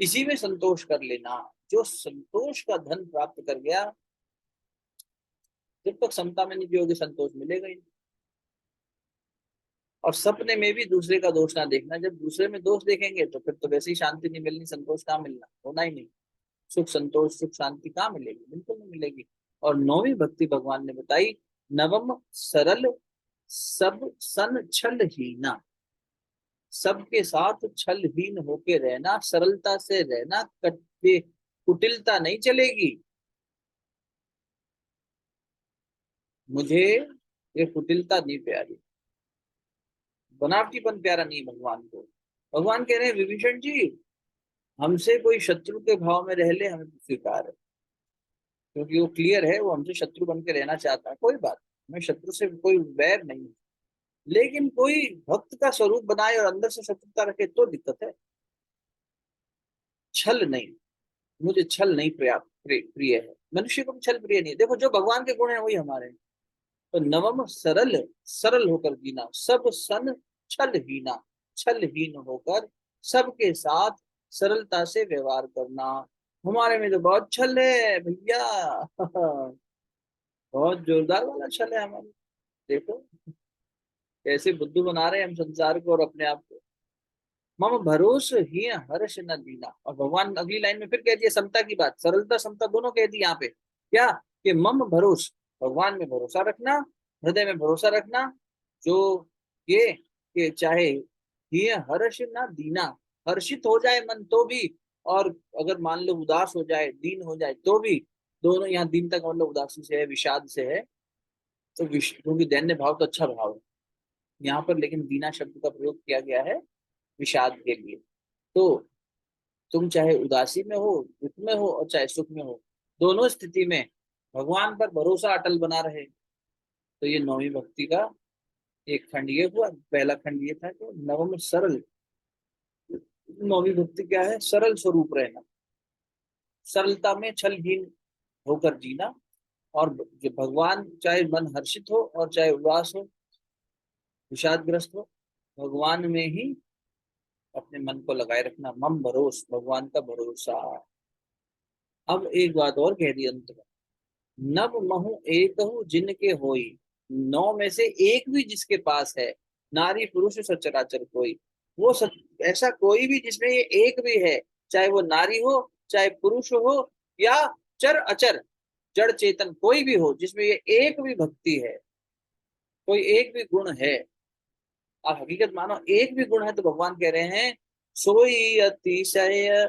इसी में संतोष कर लेना। जो संतोष का धन प्राप्त कर गया, जब तक समता में नहीं जियोगे संतोष मिलेगा ही नहीं। और सपने में भी दूसरे का दोष ना देखना, जब दूसरे में दोष देखेंगे तो फिर तो वैसे ही शांति नहीं मिलनी, संतोष कहाँ मिलना, होना ही नहीं। सुख संतोष सुख शांति कहाँ मिलेगी, बिल्कुल नहीं मिलेगी। और नौवीं भक्ति भगवान ने बताई, नवम सरल सब सन छल हीना, सबके साथ छलहीन होके रहना, सरलता से रहना, कटे कुटिलता नहीं चलेगी। मुझे ये कुटिलता नहीं प्यारी, बनावटीपन प्यारा नहीं भगवान को। भगवान कह रहे हैं विभीषण जी, हमसे कोई शत्रु के भाव में रह ले, हमें तो स्वीकार है, क्योंकि वो क्लियर है, वो हमसे शत्रु बन के रहना चाहता है, कोई बात नहीं, हमें शत्रु से कोई वैर नहीं। लेकिन कोई भक्त का स्वरूप बनाए और अंदर से शत्रुता रखे तो दिक्कत है। छल नहीं, मुझे छल नहीं प्रिय है, मनुष्य को भी छल प्रिय नहीं है। देखो जो भगवान के गुण है वही हमारे हैं। तो नवम सरल, सरल होकर जीना, सब सन छल हीना, छलहीन होकर सबके साथ सरलता से व्यवहार करना। हमारे में तो बहुत छल है भैया बहुत जोरदार वाला छल है हमारे। देखो कैसे बुद्धू बना रहे हैं हम संसार को और अपने आप को। मम भरोस ही हर्ष न दीना, और भगवान अगली लाइन में फिर कह दिया समता की बात, सरलता समता दोनों कह दी यहाँ पे। क्या कि मम भरोस, भगवान में भरोसा रखना, हृदय में भरोसा रखना, जो ये कि चाहे ही हर्ष न दीना, हर्षित हो जाए मन तो भी, और अगर मान लो उदास हो जाए, दीन हो जाए तो भी, दोनों यहाँ दीन तक मतलब उदासी से है, विषाद से है। तो क्योंकि दैन्य भाव तो अच्छा भाव है यहाँ पर, लेकिन दीना शब्द का प्रयोग किया गया है विषाद के लिए। तो तुम चाहे उदासी में हो, दुख में हो और चाहे सुख में हो, दोनों स्थिति में भगवान पर भरोसा अटल बना रहे। तो ये नौवीं भक्ति का एक खंड ये हुआ। पहला खंड ये था कि नवम सरल। नौवीं भक्ति क्या है? सरल स्वरूप रहना, सरलता में छलहीन होकर जीना। और जो भगवान, चाहे मन हर्षित हो और चाहे उदास हो, विषादग्रस्त हो, भगवान में ही अपने मन को लगाए रखना। मम भरोस, भगवान का भरोसा। अब एक बात और कह दी अंत में, नव महु एक जिनके होई, नौ में से एक भी जिसके पास है, नारी पुरुष सचराचर कोई। वो ऐसा कोई भी जिसमें ये एक भी है, चाहे वो नारी हो, चाहे पुरुष हो, या चर अचर जड़ चेतन कोई भी हो, जिसमें ये एक भी भक्ति है, कोई एक भी गुण है। आप हकीकत मानो, एक भी गुण है तो भगवान कह रहे हैं, सोई अतिशय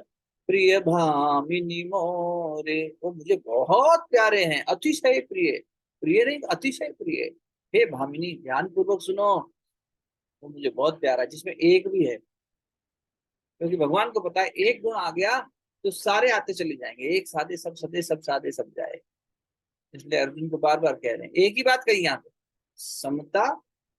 प्रिय भामिनी मोरे। वो मुझे बहुत प्यारे हैं, अतिशय प्रिय, प्रिय नहीं अतिशय प्रिय। हे भामिनी, ध्यान पूर्वक सुनो, वो मुझे बहुत प्यारा है जिसमें एक भी है। क्योंकि भगवान को पता है एक गुण आ गया तो सारे आते चले जाएंगे, एक साधे सब सदे, सब साधे सब जाए। इसलिए अर्जुन को बार बार कह रहे हैं, एक ही बात कही यहाँ पे, समता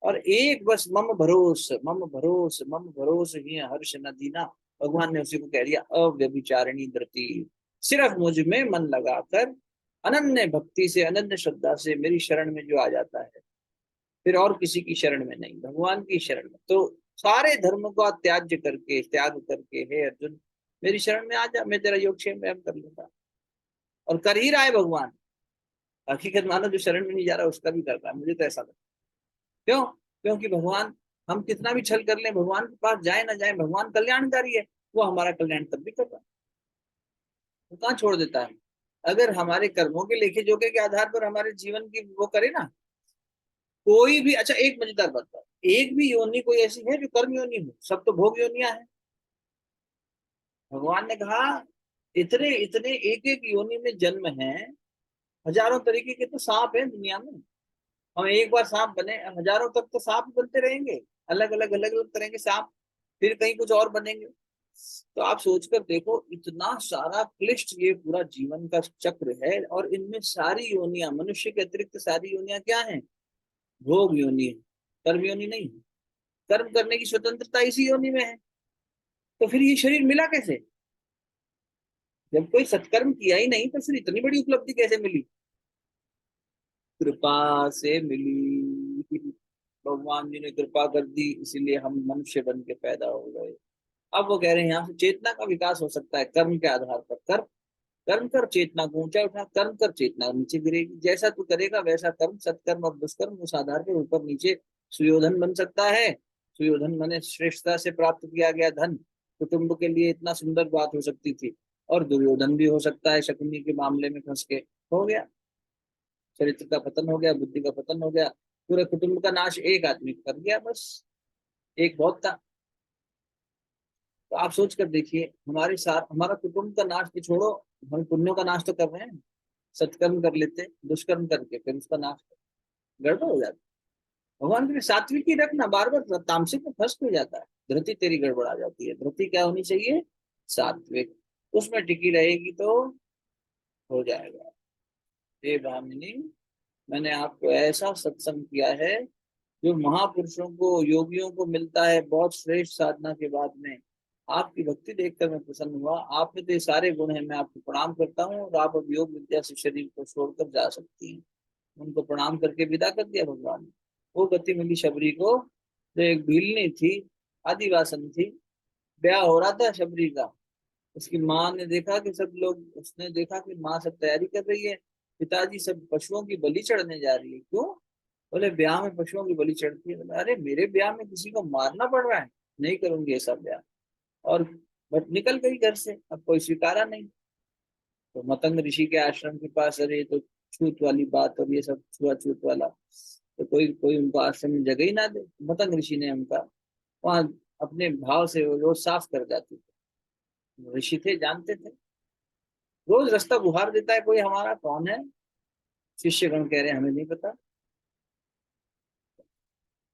और एक, बस मम भरोस, मम भरोस, मम भरोस ही हर्ष न दीना। भगवान ने उसी को कह दिया अव्यभिचारिणी धृति। सिर्फ मुझ में मन लगाकर अनन्य भक्ति से, अनन्य श्रद्धा से मेरी शरण में जो आ जाता है, फिर और किसी की शरण में नहीं, भगवान की शरण में, तो सारे धर्म को त्याग करके हे अर्जुन मेरी शरण में आ जा, मैं तेरा योगक्षेम में कर लूंगा। और कर ही रहा है भगवान। हकीकत मानो, जो शरण में नहीं जा रहा उसका भी कर रहा है, मुझे तो ऐसा लगता है। क्यों? क्योंकि भगवान, हम कितना भी छल कर लें, भगवान के पास जाए ना जाए, भगवान कल्याणकारी है। वो हमारा कल्याण तब भी कर रहा है, वो कहाँ छोड़ देता है। अगर हमारे कर्मों के लेखे जोखे के आधार पर हमारे जीवन की वो करे ना, कोई भी, अच्छा एक मजेदार बात है, एक भी योनि कोई ऐसी है जो कर्म योनि हो? सब तो भोग योनियां हैं। भगवान ने कहा इतने इतने एक एक योनि में जन्म है, हजारों तरीके के तो सांप है दुनिया में। हम एक बार सांप बने, हजारों तक तो सांप बनते रहेंगे, अलग अलग तरह के सांप, फिर कहीं कुछ और बनेंगे। तो आप सोचकर देखो, इतना सारा क्लिष्ट ये पूरा जीवन का चक्र है, और इनमें सारी योनियां, मनुष्य के अतिरिक्त सारी योनियां क्या हैं? भोग योनि है, कर्म योनि नहीं है। कर्म करने की स्वतंत्रता इसी योनि में है। तो फिर ये शरीर मिला कैसे? जब कोई सत्कर्म किया ही नहीं तो फिर इतनी बड़ी उपलब्धि कैसे मिली? कृपा से मिली। भगवान जी ने कृपा कर दी, इसीलिए हम मनुष्य बन के पैदा हो गए। अब वो कह रहे हैं यहाँ से चेतना का विकास हो सकता है कर्म के आधार पर। कर्म कर चेतना को ऊंचा उठा, कर्म कर चेतना नीचे गिरेगी। जैसा तू करेगा वैसा कर्म, सत्कर्म और दुष्कर्म उस आधार पर ऊपर नीचे सुयोधन बन सकता है। सुयोधन माने श्रेष्ठता से प्राप्त किया गया धन, कुटुंब के लिए इतना सुंदर बात हो सकती थी। और दुर्योधन भी हो सकता है, शकुनी के मामले में फंस के हो गया, चरित्र का पतन हो गया, बुद्धि का पतन हो गया, पूरे कुटुंब का नाश एक आदमी कर गया, बस एक बहुत था। तो आप सोच कर देखिए, हमारे साथ हमारा कुटुंब का नाश तो छोड़ो, हम पुण्यों का नाश तो कर रहे हैं। सत्कर्म कर लेते, दुष्कर्म करके फिर उसका नाश गड़बड़ हो जाता। भगवान के लिए सात्विक ही रखना, बार बार तामसिक में फंस हो जाता है, धृति तेरी गड़बड़ आ जाती है। धृति क्या होनी चाहिए? सात्विक, उसमें टिकी रहेगी तो हो जाएगा। हे भामिनी, मैंने आपको ऐसा सत्संग किया है जो महापुरुषों को, योगियों को मिलता है बहुत श्रेष्ठ साधना के बाद में। आपकी भक्ति देखकर मैं प्रसन्न हुआ, आप में तो ये सारे गुण हैं। मैं आपको प्रणाम करता हूँ, और आप अब योग विद्या से शरीर को छोड़कर जा सकती हैं। उनको प्रणाम करके विदा कर दिया भगवान ने। वो गति मिली शबरी को, जो एक भीलनी थी, आदिवासन थी, ब्याह हो रहा था शबरी का। उसकी माँ ने देखा कि सब लोग, उसने देखा कि माँ सब तैयारी कर रही है, पिताजी सब पशुओं की बलि चढ़ने जा रही है। क्यों? बोले ब्याह में पशुओं की बलि चढ़ती है। बोले अरे मेरे ब्याह में किसी को मारना पड़ रहा है, नहीं करूंगी ऐसा ब्याह। और बट निकल गई घर से, अब कोई स्वीकारा नहीं। तो मतंग ऋषि के आश्रम के पास, अरे ये तो छूत वाली बात और ये सब छुआछूत वाला, तो कोई कोई उनको आश्रम में जगह ही ना दे। मतंग ऋषि ने उनका वहां अपने भाव से वो रोज साफ कर जाते थे। ऋषि थे, जानते थे, रोज रास्ता बुहार देता है कोई हमारा, कौन है? शिष्यगण कह रहे हैं हमें नहीं पता।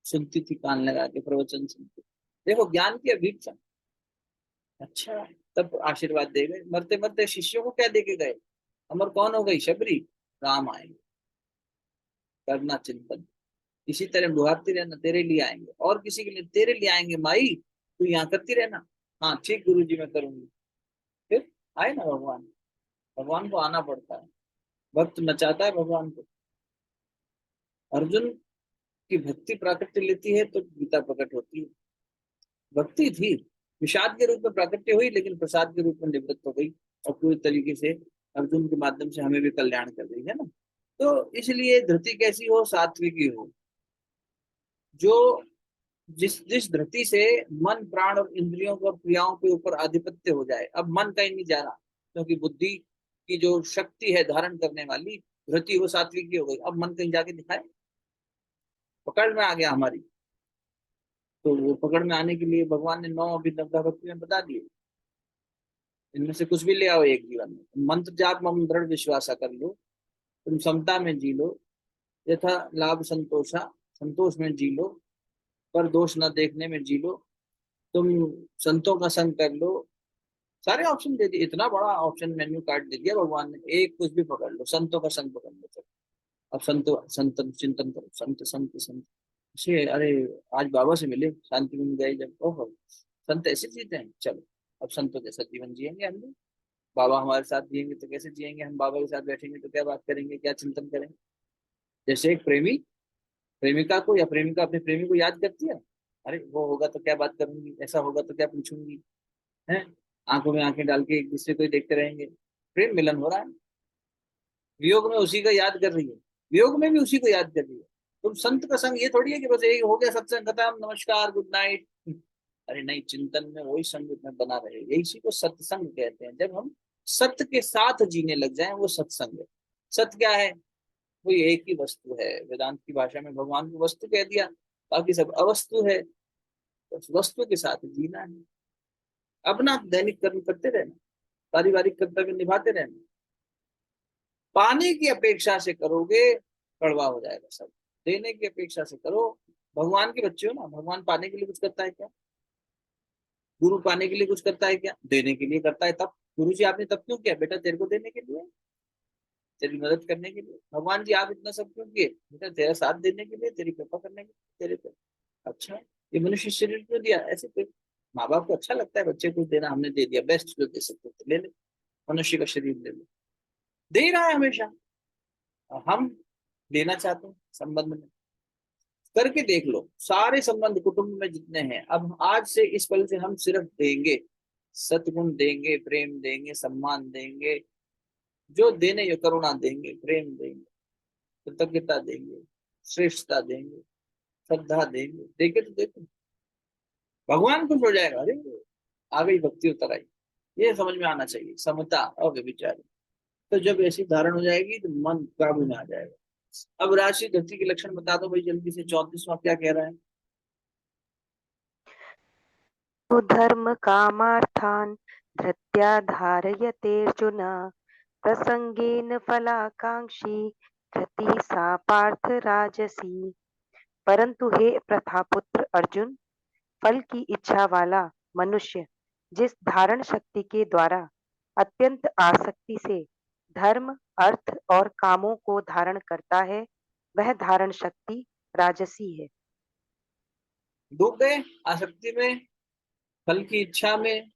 सुनती थी कान लगा के, प्रवचन सुनती। देखो ज्ञान की अभीक्षा। अच्छा, तब आशीर्वाद दे गए। मरते मरते शिष्यों को क्या दे के गए? अमर कौन हो गई? शबरी। राम आएंगे, करना चिंतन। इसी तरह बुहारती रहना, तेरे लिए आएंगे, और किसी के लिए तेरे लिए आएंगे माई, तू यहाँ करती रहना। हाँ ठीक गुरु जी मैं करूंगी। फिर आए ना भगवान। भगवान को आना पड़ता है, भक्त नचाता है भगवान को। अर्जुन की भक्ति प्राकट्य लेती है तो गीता प्रकट होती है। भक्ति थी, विषाद के रूप में प्राकट्य हुई, लेकिन प्रसाद के रूप में निवृत्त हो गई, और पूरी तरीके से अर्जुन के माध्यम से हमें भी कल्याण कर रही है ना। तो इसलिए धृति कैसी हो? सात्विकी हो। जो जिस जिस धृति से मन प्राण और इंद्रियों और क्रियाओं के ऊपर आधिपत्य हो जाए। अब मन कहीं नहीं जा रहा, क्योंकि बुद्धि की जो शक्ति है धारण करने वाली धृति, वो सात्विकी हो गई। अब मन कहीं जाके दिखाए, पकड़ में आ गया हमारी। तो वो पकड़ में आने के लिए भगवान ने 9 अभिनव भक्ति में बता दिए। इनमें से कुछ भी ले आओ एक जीवन में। मंत्र जाप मम दृढ़ विश्वासा कर लो, तुम समता में जी लो, यथा लाभ संतोषा, संतोष में जी लो, पर दोष न देखने में जी लो, तुम संतों का संग कर लो। सारे ऑप्शन दे दिए, इतना बड़ा ऑप्शन मेन्यू कार्ड दे दिया भगवान ने। एक कुछ भी पकड़ लो, संतों का संग पकड़ लो। चलो अब संत चिंतन करो, संत संत संत। से अरे आज बाबा से मिले, शांति मिल गई जब, ओहो संत ऐसे जीते हैं। चलो अब संतों जैसा जीवन जिएंगे हम लोग। बाबा हमारे साथ जिएंगे तो कैसे जिएंगे? हम बाबा के साथ बैठेंगे तो क्या बात करेंगे, क्या चिंतन करेंगे? जैसे एक प्रेमी प्रेमिका को या प्रेमिका अपने प्रेमी को याद करती है। अरे वो होगा तो क्या बात करूंगी, ऐसा होगा तो क्या पूछूंगी, है? आंखों में आंखें डाल के एक दूसरे को ही देखते रहेंगे। प्रेम मिलन हो रहा है, वियोग में उसी का याद कर रही है, वियोग में भी उसी को याद कर रही है। तुम संत का संग ये थोड़ी है कि बस एक हो गया सत्संग खत्म, नमस्कार गुड नाइट। अरे नहीं, चिंतन में वही संग में बना रहे, यही इसी को सत्संग कहते हैं। जब हम सत्य के साथ जीने लग जाएं, वो सत्संग है। सत्य क्या है? वो एक ही वस्तु है। वेदांत की भाषा में भगवान को वस्तु कह दिया, बाकी सब अवस्तु है। तो उस वस्तु के साथ जीना है, अपना दैनिक कर्म करते रहना, पारिवारिक कर्तव्य निभाते रहना। पाने की अपेक्षा से करोगे, कड़वा हो जाएगा सब। देने की अपेक्षा से करो। भगवान के बच्चे हो ना, भगवान पाने के लिए कुछ करता है क्या? गुरु पाने के लिए कुछ करता है क्या? देने के लिए करता है। तब गुरु जी आपने तब क्यों किया? बेटा तेरे को देने के लिए, तेरी मदद करने के लिए। भगवान जी आप इतना सब क्यों किए? बेटा तेरा साथ देने के लिए, तेरी कृपा करने के लिए, तेरे पे। अच्छा, ये मनुष्य शरीर क्यों दिया? ऐसे कोई माँ बाप को अच्छा लगता है बच्चे को देना, हमने दे दिया, बेस्ट जो दे सकते थे ले ले, मनुष्य का शरीर ले ले। दे ही रहा है हमेशा, और हम लेना चाहते हैं संबंध में। करके देख लो, सारे संबंध कुटुंब में जितने हैं, अब आज से इस पल से हम सिर्फ देंगे। सतगुण देंगे, प्रेम देंगे, सम्मान देंगे, जो देने यो करुणा देंगे, प्रेम देंगे, कृतज्ञता देंगे, श्रेष्ठता देंगे, श्रद्धा देंगे। देखे तो देखो, भगवान खुश हो जाएगा। अरे आ गई भक्ति, उतर आई। ये समझ में आना चाहिए, समता और व्यभिचारी। तो जब ऐसी धारण हो जाएगी तो मन काबू में आ जाएगा। अब राशि धरती के लक्षण बता दो भाई जल्दी से। 34वां क्या कह रहा है? धर्म कामार्थान धृत्या धारयतेऽर्जुन प्रसंगेन फलाकांक्षी धृति सा पार्थ राजसी। परंतु हे प्रथापुत्र अर्जुन, फल की इच्छा वाला मनुष्य जिस धारण शक्ति के द्वारा अत्यंत आसक्ति से धर्म, अर्थ और कामों को धारण करता है, वह धारण शक्ति राजसी है। डूब गए आसक्ति में, फल की इच्छा में,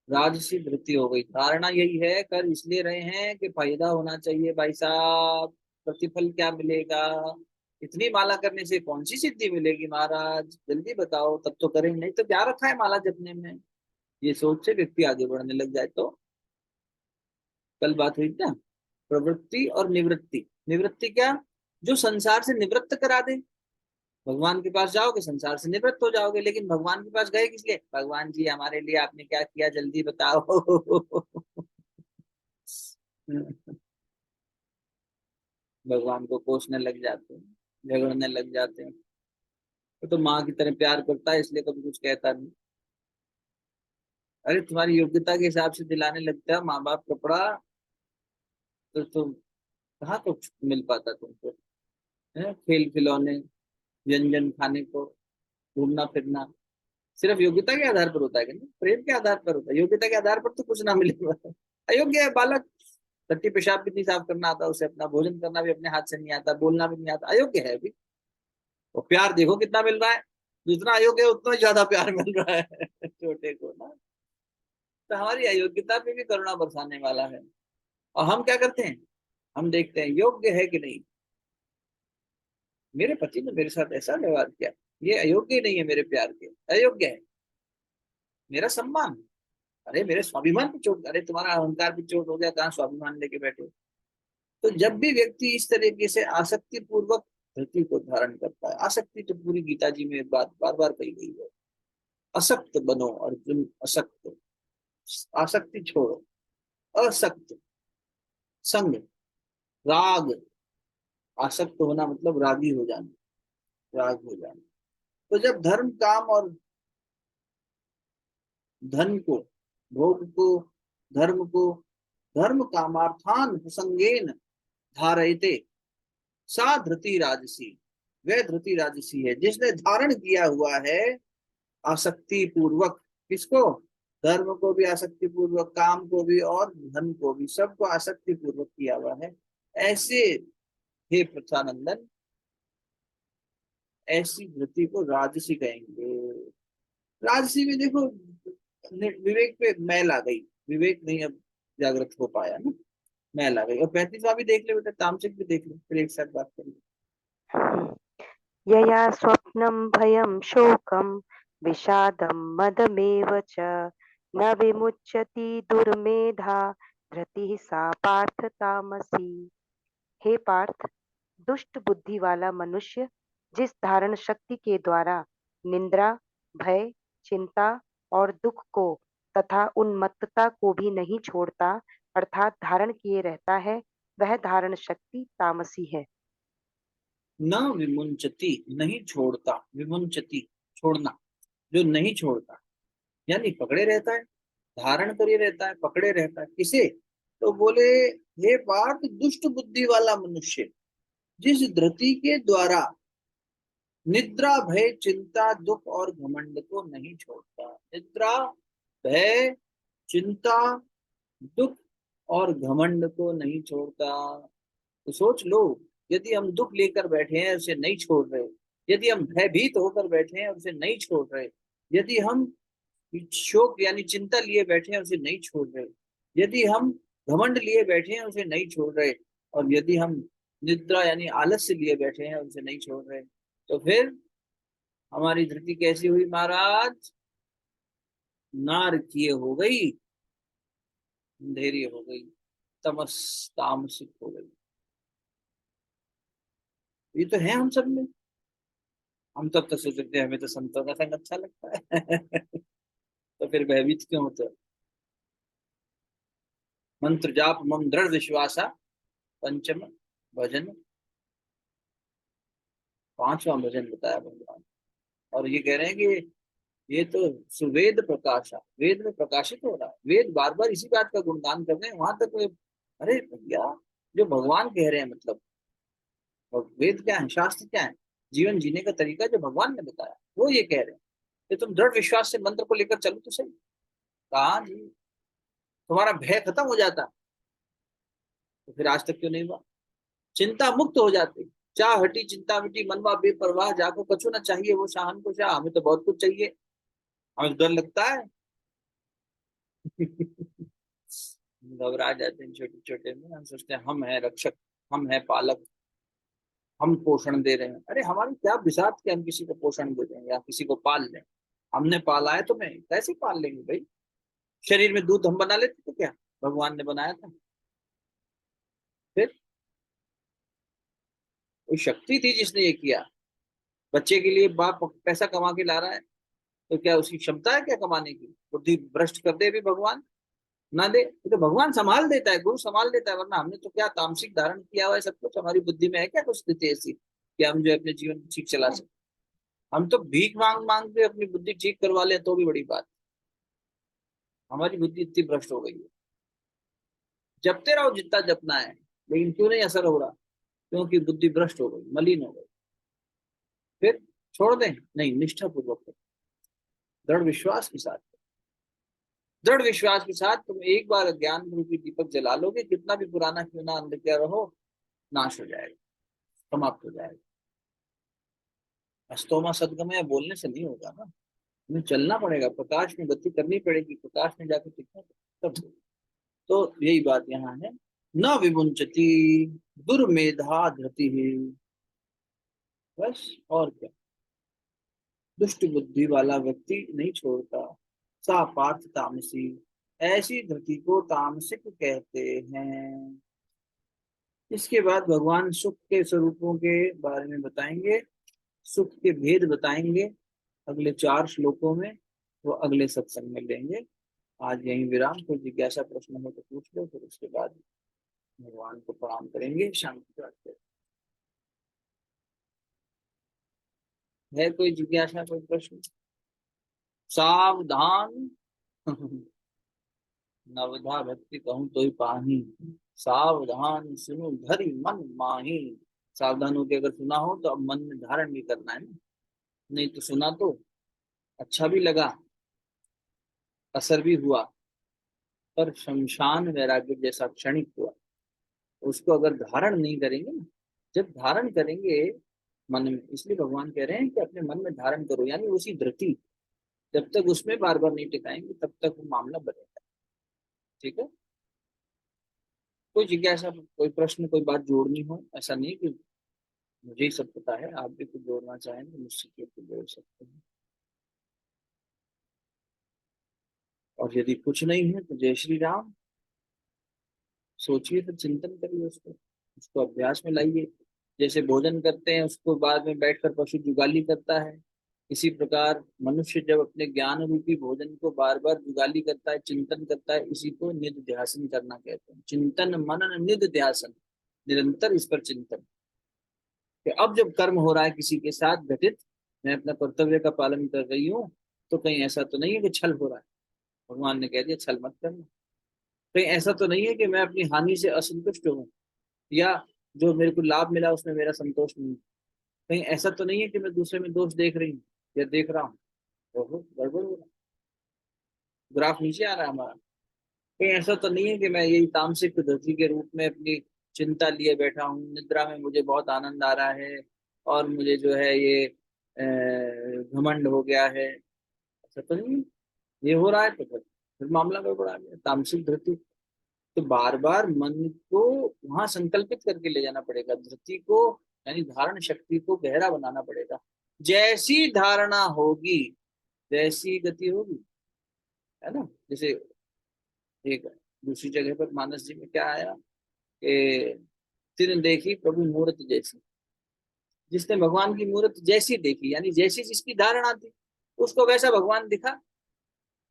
राजसी वृत्ति हो गई। धारणा यही है, कर इसलिए रहे हैं कि फायदा होना चाहिए भाई साहब, प्रतिफल क्या मिलेगा? इतनी माला करने से कौन सी सिद्धि मिलेगी महाराज, जल्दी बताओ, तब तो करेंगे, नहीं तो क्या रखा है माला जपने में? ये सोच से व्यक्ति आगे बढ़ने लग जाए तो। कल बात हुई क्या? प्रवृत्ति और निवृत्ति। निवृत्ति क्या? जो संसार से निवृत्त करा दे। भगवान के पास जाओगे, संसार से निवृत्त हो जाओगे। लेकिन भगवान के पास गए किस लिए? भगवान जी हमारे लिए आपने क्या किया, जल्दी बताओ। भगवान को कोसने लग जाते हैं, झगड़ने लग जाते हैं। तो माँ की तरह प्यार करता है, इसलिए कभी कुछ कहता नहीं। अरे तुम्हारी योग्यता के हिसाब से दिलाने लगता है माँ बाप कपड़ा, तो तुम कहाँ कुछ मिल पाता तुमको? है खेल खिलौने, व्यंजन खाने को, घूमना फिरना, सिर्फ योग्यता के आधार पर होता है कि नहीं, प्रेम के आधार पर होता है। योग्यता के आधार पर तो कुछ ना मिलेगा। अयोग्य है बालक, टट्टी पेशाब भी नहीं साफ करना आता उसे, अपना भोजन करना भी अपने हाथ से नहीं आता, बोलना भी नहीं आता, अयोग्य है अभी। और प्यार देखो कितना मिल रहा है, जितना अयोग्य है उतना ज्यादा प्यार मिल रहा है छोटे को ना। तो हमारी अयोग्यता पे भी करुणा बरसाने वाला है। और हम क्या करते हैं, हम देखते हैं योग्य है कि नहीं। मेरे पति ने मेरे साथ ऐसा व्यवहार किया, ये अयोग्य नहीं है मेरे प्यार के, अयोग्य है। मेरा सम्मान, अरे मेरे स्वाभिमान की चोट, अरे तुम्हारा अहंकार की चोट हो गया, कहाँ स्वाभिमान लेके बैठे हो। तो जब भी व्यक्ति इस तरीके से आसक्ति पूर्वक धृति को धारण करता है, आसक्ति तो पूरी गीता जी में एक बात बार बार कही गई है, असक्त बनो अर्जुन असक्त, आसक्ति छोड़ो, असक्त, संग, राग, आसक्त होना मतलब रागी हो जाना, राग हो जाना। तो जब धर्म काम और धन को, भोग को, धर्म को, धर्म कामार्थान प्रसंगेन धारयते, सा धृति राजसी, वह धृति राजसी है जिसने धारण किया हुआ है आसक्ति पूर्वक। किसको, धर्म को भी आसक्ति पूर्वक, काम को भी और धन को भी, सबको आसक्ति पूर्वक किया हुआ है। ऐसे हे प्रथानंदन, ऐसी धृति को राजसी कहेंगे। राजसी में देखो विवेक पे मैल आ गई, विवेक नहीं अब जागृत हो पाया ना, मैल आ गई। और 35वां भी देख ले बेटा, तामसिक भी देख ले, फिर एक साथ बात करेंगे। यया स्वप्नं भयं शोकं विषादं मदमेव च न विमुच्यति दुर्मेधा धृतिः सा पार्थ तामसी। हे पार्थ, दुष्ट बुद्धि वाला मनुष्य जिस धारण शक्ति के द्वारा निंद्रा, भय, चिंता और दुख को तथा उन्मत्तता को भी नहीं छोड़ता अर्थात धारण किए रहता है, वह धारण शक्ति तामसी है। न विमुंचति, नहीं छोड़ता, विमुंचति छोड़ना, जो नहीं छोड़ता यानी पकड़े रहता है, धारण करे रहता है, पकड़े रहता है। किसे, तो बोले हे पार्थ, दुष्ट बुद्धि वाला मनुष्य जिस धृति के द्वारा निद्रा, भय, चिंता, दुख और घमंड को नहीं छोड़ता। निद्रा, भय, चिंता, दुख और घमंड को नहीं छोड़ता। तो सोच लो, यदि हम दुख लेकर बैठे हैं उसे नहीं छोड़ रहे, यदि हम भयभीत होकर बैठे हैं उसे नहीं छोड़ रहे, यदि हम शोक यानी चिंता लिए बैठे हैं उसे नहीं छोड़ रहे, यदि हम घमंड लिए बैठे हैं उसे नहीं छोड़ रहे, और यदि हम निद्रा यानी आलस्य लिए बैठे हैं उसे नहीं छोड़ रहे, तो फिर हमारी धृति कैसी हुई महाराज, नार किए हो गई, अंधेरी हो गई, तमस तामसिक हो गई। ये तो है हम सब में। हम तब तक सोच सकते हैं हमें तो संतों का संग अच्छा लगता है तो फिर भयभीत क्यों होते हो। मंत्र जाप मम दृढ़ विश्वासा, पंचम भजन, पांचवा भजन बताया भगवान। और ये कह रहे हैं कि ये तो सुवेद प्रकाशा, वेद में प्रकाशित हो रहा है, वेद बार बार इसी बात का गुणगान कर रहे हैं वहां तक अरे भैया, जो भगवान कह रहे हैं मतलब, और वेद क्या है, शास्त्र क्या है, जीवन जीने का तरीका जो भगवान ने बताया वो ये कह रहे हैं कि तुम दृढ़ विश्वास से मंत्र को लेकर चलो तो सही। कहा जी, तुम्हारा भय खत्म हो जाता, तो फिर आज तक क्यों नहीं हुआ। चिंता मुक्त हो जाते, चाह हटी चिंता मिटी, मनवा बेपरवाह, जाको कछु ना चाहिए वो शाहन को शाह। हमें तो बहुत कुछ चाहिए, हमें तो डर लगता है घबरा जाते हैं छोटे छोटे में, हम सोचते हैं हम हैं रक्षक, हम हैं पालक, हम पोषण दे रहे हैं। अरे हमारी क्या बिसात के हम किसी को पोषण दे रहे हैं या किसी को पाल लें। हमने पाला है तुम्हें, कैसे पाल लेंगे भाई। शरीर में दूध हम बना लेते थे क्या, भगवान ने बनाया था। फिर कोई शक्ति थी जिसने ये किया। बच्चे के लिए बाप पैसा कमा के ला रहा है, तो क्या उसकी क्षमता है क्या कमाने की, बुद्धि भ्रष्ट कर दे भी भगवान, ना दे तो भगवान संभाल देता है, गुरु संभाल देता है। वरना हमने तो क्या तामसिक धारण किया हुआ है सब कुछ, हमारी बुद्धि में है क्या कुछ स्थिति ऐसी कि हम जो अपने जीवन को ठीक चला सकते। हम तो भीख मांग मांग के अपनी बुद्धि ठीक करवा ले तो भी बड़ी बात। हमारी बुद्धि इतनी भ्रष्ट हो गई है, जपते रहो जितना जपना है, लेकिन क्यों नहीं असर हो रहा, क्योंकि बुद्धि भ्रष्ट हो गई, मलिन हो गई। फिर छोड़ दें, नहीं, निष्ठा पूर्वक। दृढ़ विश्वास के साथ। दृढ़ विश्वास के साथ तुम एक बार ज्ञान रूपी दीपक जला लोगे, कितना भी पुराना क्यों ना अंधकार रहो, नाश हो जाएगा, समाप्त हो जाएगा। अस्तोमा सदगमय बोलने से नहीं होगा ना, हमें चलना पड़ेगा, प्रकाश में गति करनी पड़ेगी, प्रकाश में जाकर टिकना तब होगा। तो यही बात यहाँ है, न विमुंचती दुर्मेधा धृति ही, बस और क्या, दुष्ट बुद्धि वाला व्यक्ति नहीं छोड़ता। सा पार्थ तामसी, ऐसी धृति को तामसिक कहते हैं। इसके बाद भगवान सुख के स्वरूपों के बारे में बताएंगे, सुख के भेद बताएंगे अगले 4 श्लोकों में, वो अगले सत्संग में लेंगे। आज यही विराम, कोई जिज्ञासा प्रश्न हो तो पूछ लो, फिर उसके बाद भगवान को प्रणाम करेंगे, शांति प्राप्त है। कोई जिज्ञासा, कोई प्रश्न? सावधान नवधा भक्ति कहूँ तो ही पाही, सावधान सुनो धरि मन माही। सावधान होकर अगर सुना हो तो अब मन में धारण भी करना है ना, नहीं तो सुना तो अच्छा भी लगा, असर भी हुआ, पर शमशान वैराग्य जैसा क्षणिक हुआ। उसको अगर धारण नहीं करेंगे ना, जब धारण करेंगे मन में, इसलिए भगवान कह रहे हैं कि अपने मन में धारण करो, यानी उसी धृति, जब तक उसमें बार बार नहीं टिकाएंगे तब तक वो मामला बनेगा। ठीक है, कोई जिज्ञासा, कोई प्रश्न, कोई बात जोड़नी हो, ऐसा नहीं कि मुझे ही सब पता है, आप भी कुछ जोड़ना चाहें तो मुझसे कुछ जोड़ सकते हैं। और यदि कुछ नहीं है तो जय श्री राम, सोचिए, फिर चिंतन करिए, उसको उसको अभ्यास में लाइए। जैसे भोजन करते हैं, उसको बाद में बैठकर पशु जुगाली करता है, इसी प्रकार मनुष्य जब अपने ज्ञान रूपी भोजन को बार बार जुगाली करता है, चिंतन करता है, इसी को निधिध्यासन करना कहते हैं। चिंतन मनन निधिध्यासन, निरंतर इस पर चिंतन कि अब जब कर्म हो रहा है किसी के साथ घटित, मैं अपना कर्तव्य का पालन कर रही हूँ, तो कहीं ऐसा तो नहीं है कि छल हो रहा है। भगवान ने कह दिया छल मत करना। कहीं ऐसा तो नहीं है कि मैं अपनी हानि से असंतुष्ट हूँ, या जो मेरे को लाभ मिला उसमें मेरा संतोष नहीं। कहीं ऐसा तो नहीं है कि मैं दूसरे में दोष देख रही हूँ या देख रहा हूँ, ओहो गड़बड़ हो रहा, ग्राफ नीचे आ रहा है हमारा। कहीं ऐसा तो नहीं है कि मैं यही तामसिक धरती के रूप में अपनी चिंता लिए बैठा हूँ, निद्रा में मुझे बहुत आनंद आ रहा है और मुझे जो है ये घमंड हो गया है, ऐसा तो नहीं है। ये हो रहा है तो फिर मामला गड़बड़ा गया, तामसिक धरती। तो बार बार मन को वहां संकल्पित करके ले जाना पड़ेगा, धरती को यानी धारण शक्ति को गहरा बनाना पड़ेगा। जैसी धारणा होगी वैसी गति होगी, है ना। जैसे एक दूसरी जगह पर मानस जी में क्या आया कि तिन देखी प्रभु मूर्त जैसी, जिसने भगवान की मूर्त जैसी देखी, यानी जैसी जिसकी धारणा थी उसको वैसा भगवान दिखा।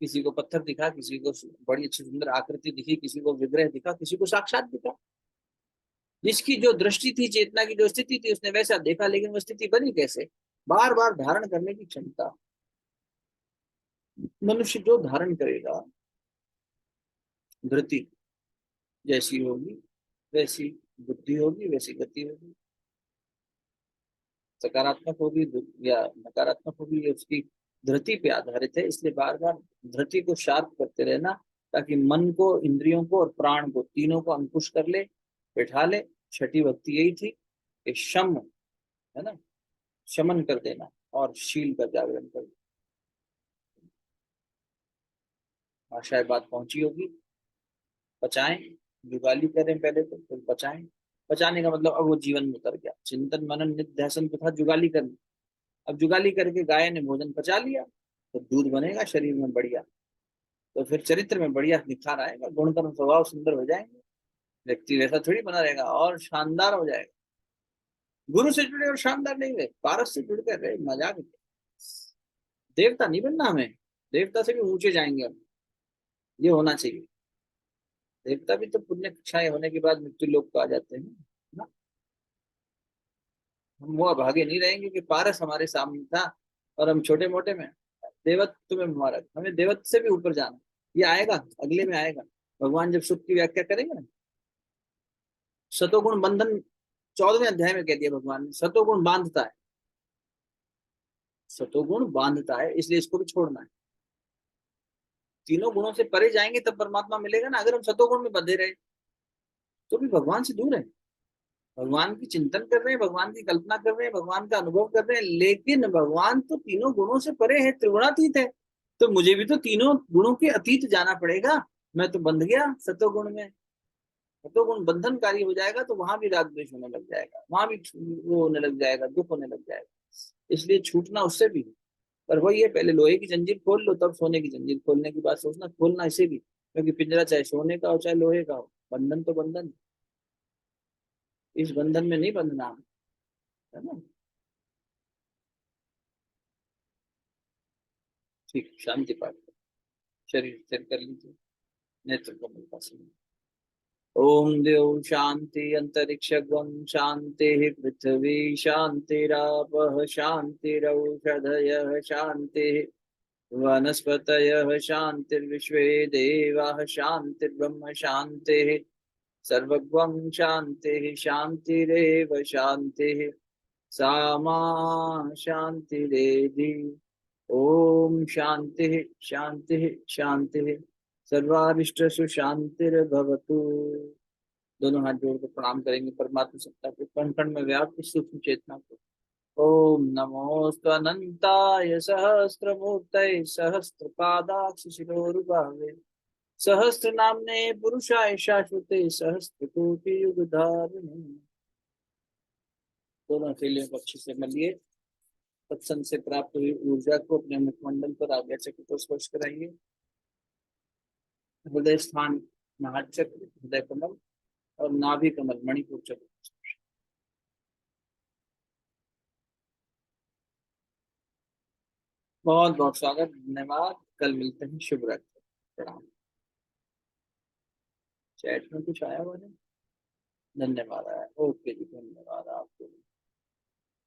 किसी को पत्थर दिखा, किसी को बड़ी अच्छी सुंदर आकृति दिखी, किसी को विग्रह दिखा, किसी को साक्षात दिखा। जिसकी जो दृष्टि थी, चेतना की जो स्थिति थी, उसने वैसा देखा, लेकिन वो स्थिति बनी कैसे? बार बार धारण करने की क्षमता। मनुष्य जो धारण करेगा, धृति जैसी होगी वैसी बुद्धि होगी, वैसी गति होगी। सकारात्मक होगी या नकारात्मक होगी, ये उसकी धृति पे आधारित है। इसलिए बार बार धृति को शार्प करते रहना, ताकि मन को, इंद्रियों को और प्राण को, तीनों को अंकुश कर ले, बैठा ले। छठी भक्ति यही थी कि शम, है ना, शमन कर देना और शील का जागरण कर देना। आशा बात पहुंची होगी। पचाएं, जुगाली करें पहले तो, फिर पचाएं। पचाने का मतलब अब वो जीवन में उतर गया, चिंतन मनन निध्यासन तो था जुगाली करना। अब जुगाली करके गाय ने भोजन पचा लिया तो दूध बनेगा शरीर में बढ़िया, तो फिर चरित्र में बढ़िया निखार आएगा, गुणकर्म स्वभाव सुंदर हो जाएंगे, व्यक्ति वैसा थोड़ी बना रहेगा और शानदार हो जाएगा। गुरु से जुड़े और शानदार नहीं रहे, पारस से जुड़ कर रहे, मजाक। देवता नहीं बनना हमें, देवता से भी ऊंचे जाएंगे हम, ये होना चाहिए। देवता भी तो पुण्य कक्षाएं होने के बाद मृत्यु लोक को आ जाते हैं ना। हम वो अभागे नहीं रहेंगे कि पारस हमारे सामने था और हम छोटे मोटे में देवत्व में मुबारक। हमें देवत्व से भी ऊपर जाना, ये आएगा, अगले में आएगा। भगवान जब सुख की व्याख्या करेंगे ना, सतोगुण बंधन 14वें अध्याय में कह दिया भगवान ने, सतोगुण बांधता है, सतोगुण बांधता है, इसलिए इसको भी छोड़ना है। तीनों गुणों से परे जाएंगे तब परमात्मा मिलेगा ना। अगर हम सतोगुण में बंधे रहे तो भी भगवान से दूर है। भगवान की चिंतन कर रहे हैं, भगवान की कल्पना कर रहे हैं, भगवान का अनुभव कर रहे हैं, लेकिन भगवान तो तीनों गुणों से परे है, त्रिगुणातीत है। तो मुझे भी तो तीनों गुणों के अतीत जाना पड़ेगा। मैं तो बंध गया सतोगुण में। सतोगुण बंधनकारी हो जाएगा तो वहां भी राग द्वेष होने लग जाएगा, वहां भी वो होने लग जाएगा, दुख होने लग जाएगा। इसलिए छूटना उससे भी है। पर वही है, पहले लोहे की जंजीर खोल लो तब सोने की जंजीर खोलने की बात सोचना। खोलना इसे भी, क्योंकि पिंजरा चाहे सोने का हो चाहे लोहे का हो, बंधन तो बंधन। इस बंधन में नहीं बंधना, है ना। ठीक, शांति पाठ करो। शरीर स्थिर कर लीजिए, नेत्र कमल का समय। ओम देव शांति अंतरिक्ष गम शांति पृथ्वी शांतिरापः शांतिरौषधयः शांति वनस्पतयः शांतिर्विश्वे देवाः शांतिर्ब्रह्म शांतिः सर्वगं शांतिः शांतिरेव शांतिः सामा शांतिरेधि। ओम शांति शांति शांति सर्वारिष्टसु शांतिर्भवतु। दोनों हाथ जोड़कर प्रणाम करेंगे परमात्मा सत्ता को, कण कण में व्याप्त सूक्ष्म चेतना को। ओम नमोस्तु अनंताय सहस्रमूर्तये सहस्रपादाक्ष शिरोरुबावे सहस्र नामने पुरुषाय शाश्वते सहस्र कोटि युगधारिणे। दोनों हथेलियों को अच्छे से मलिए। सत्संग से प्राप्त हुई ऊर्जा को अपने मुखमंडल पर आगे चक्र को स्पर्श कराइए। हृदय स्थान महाचक्र, हृदय कमल और नाभि कमल मणिपुर चक्र। बहुत बहुत स्वागत, धन्यवाद। कल मिलते हैं, शुभ रात्रि, प्रणाम। चैट में कुछ आया हुआ है? धन्यवाद आया, ओके जी, धन्यवाद आपको।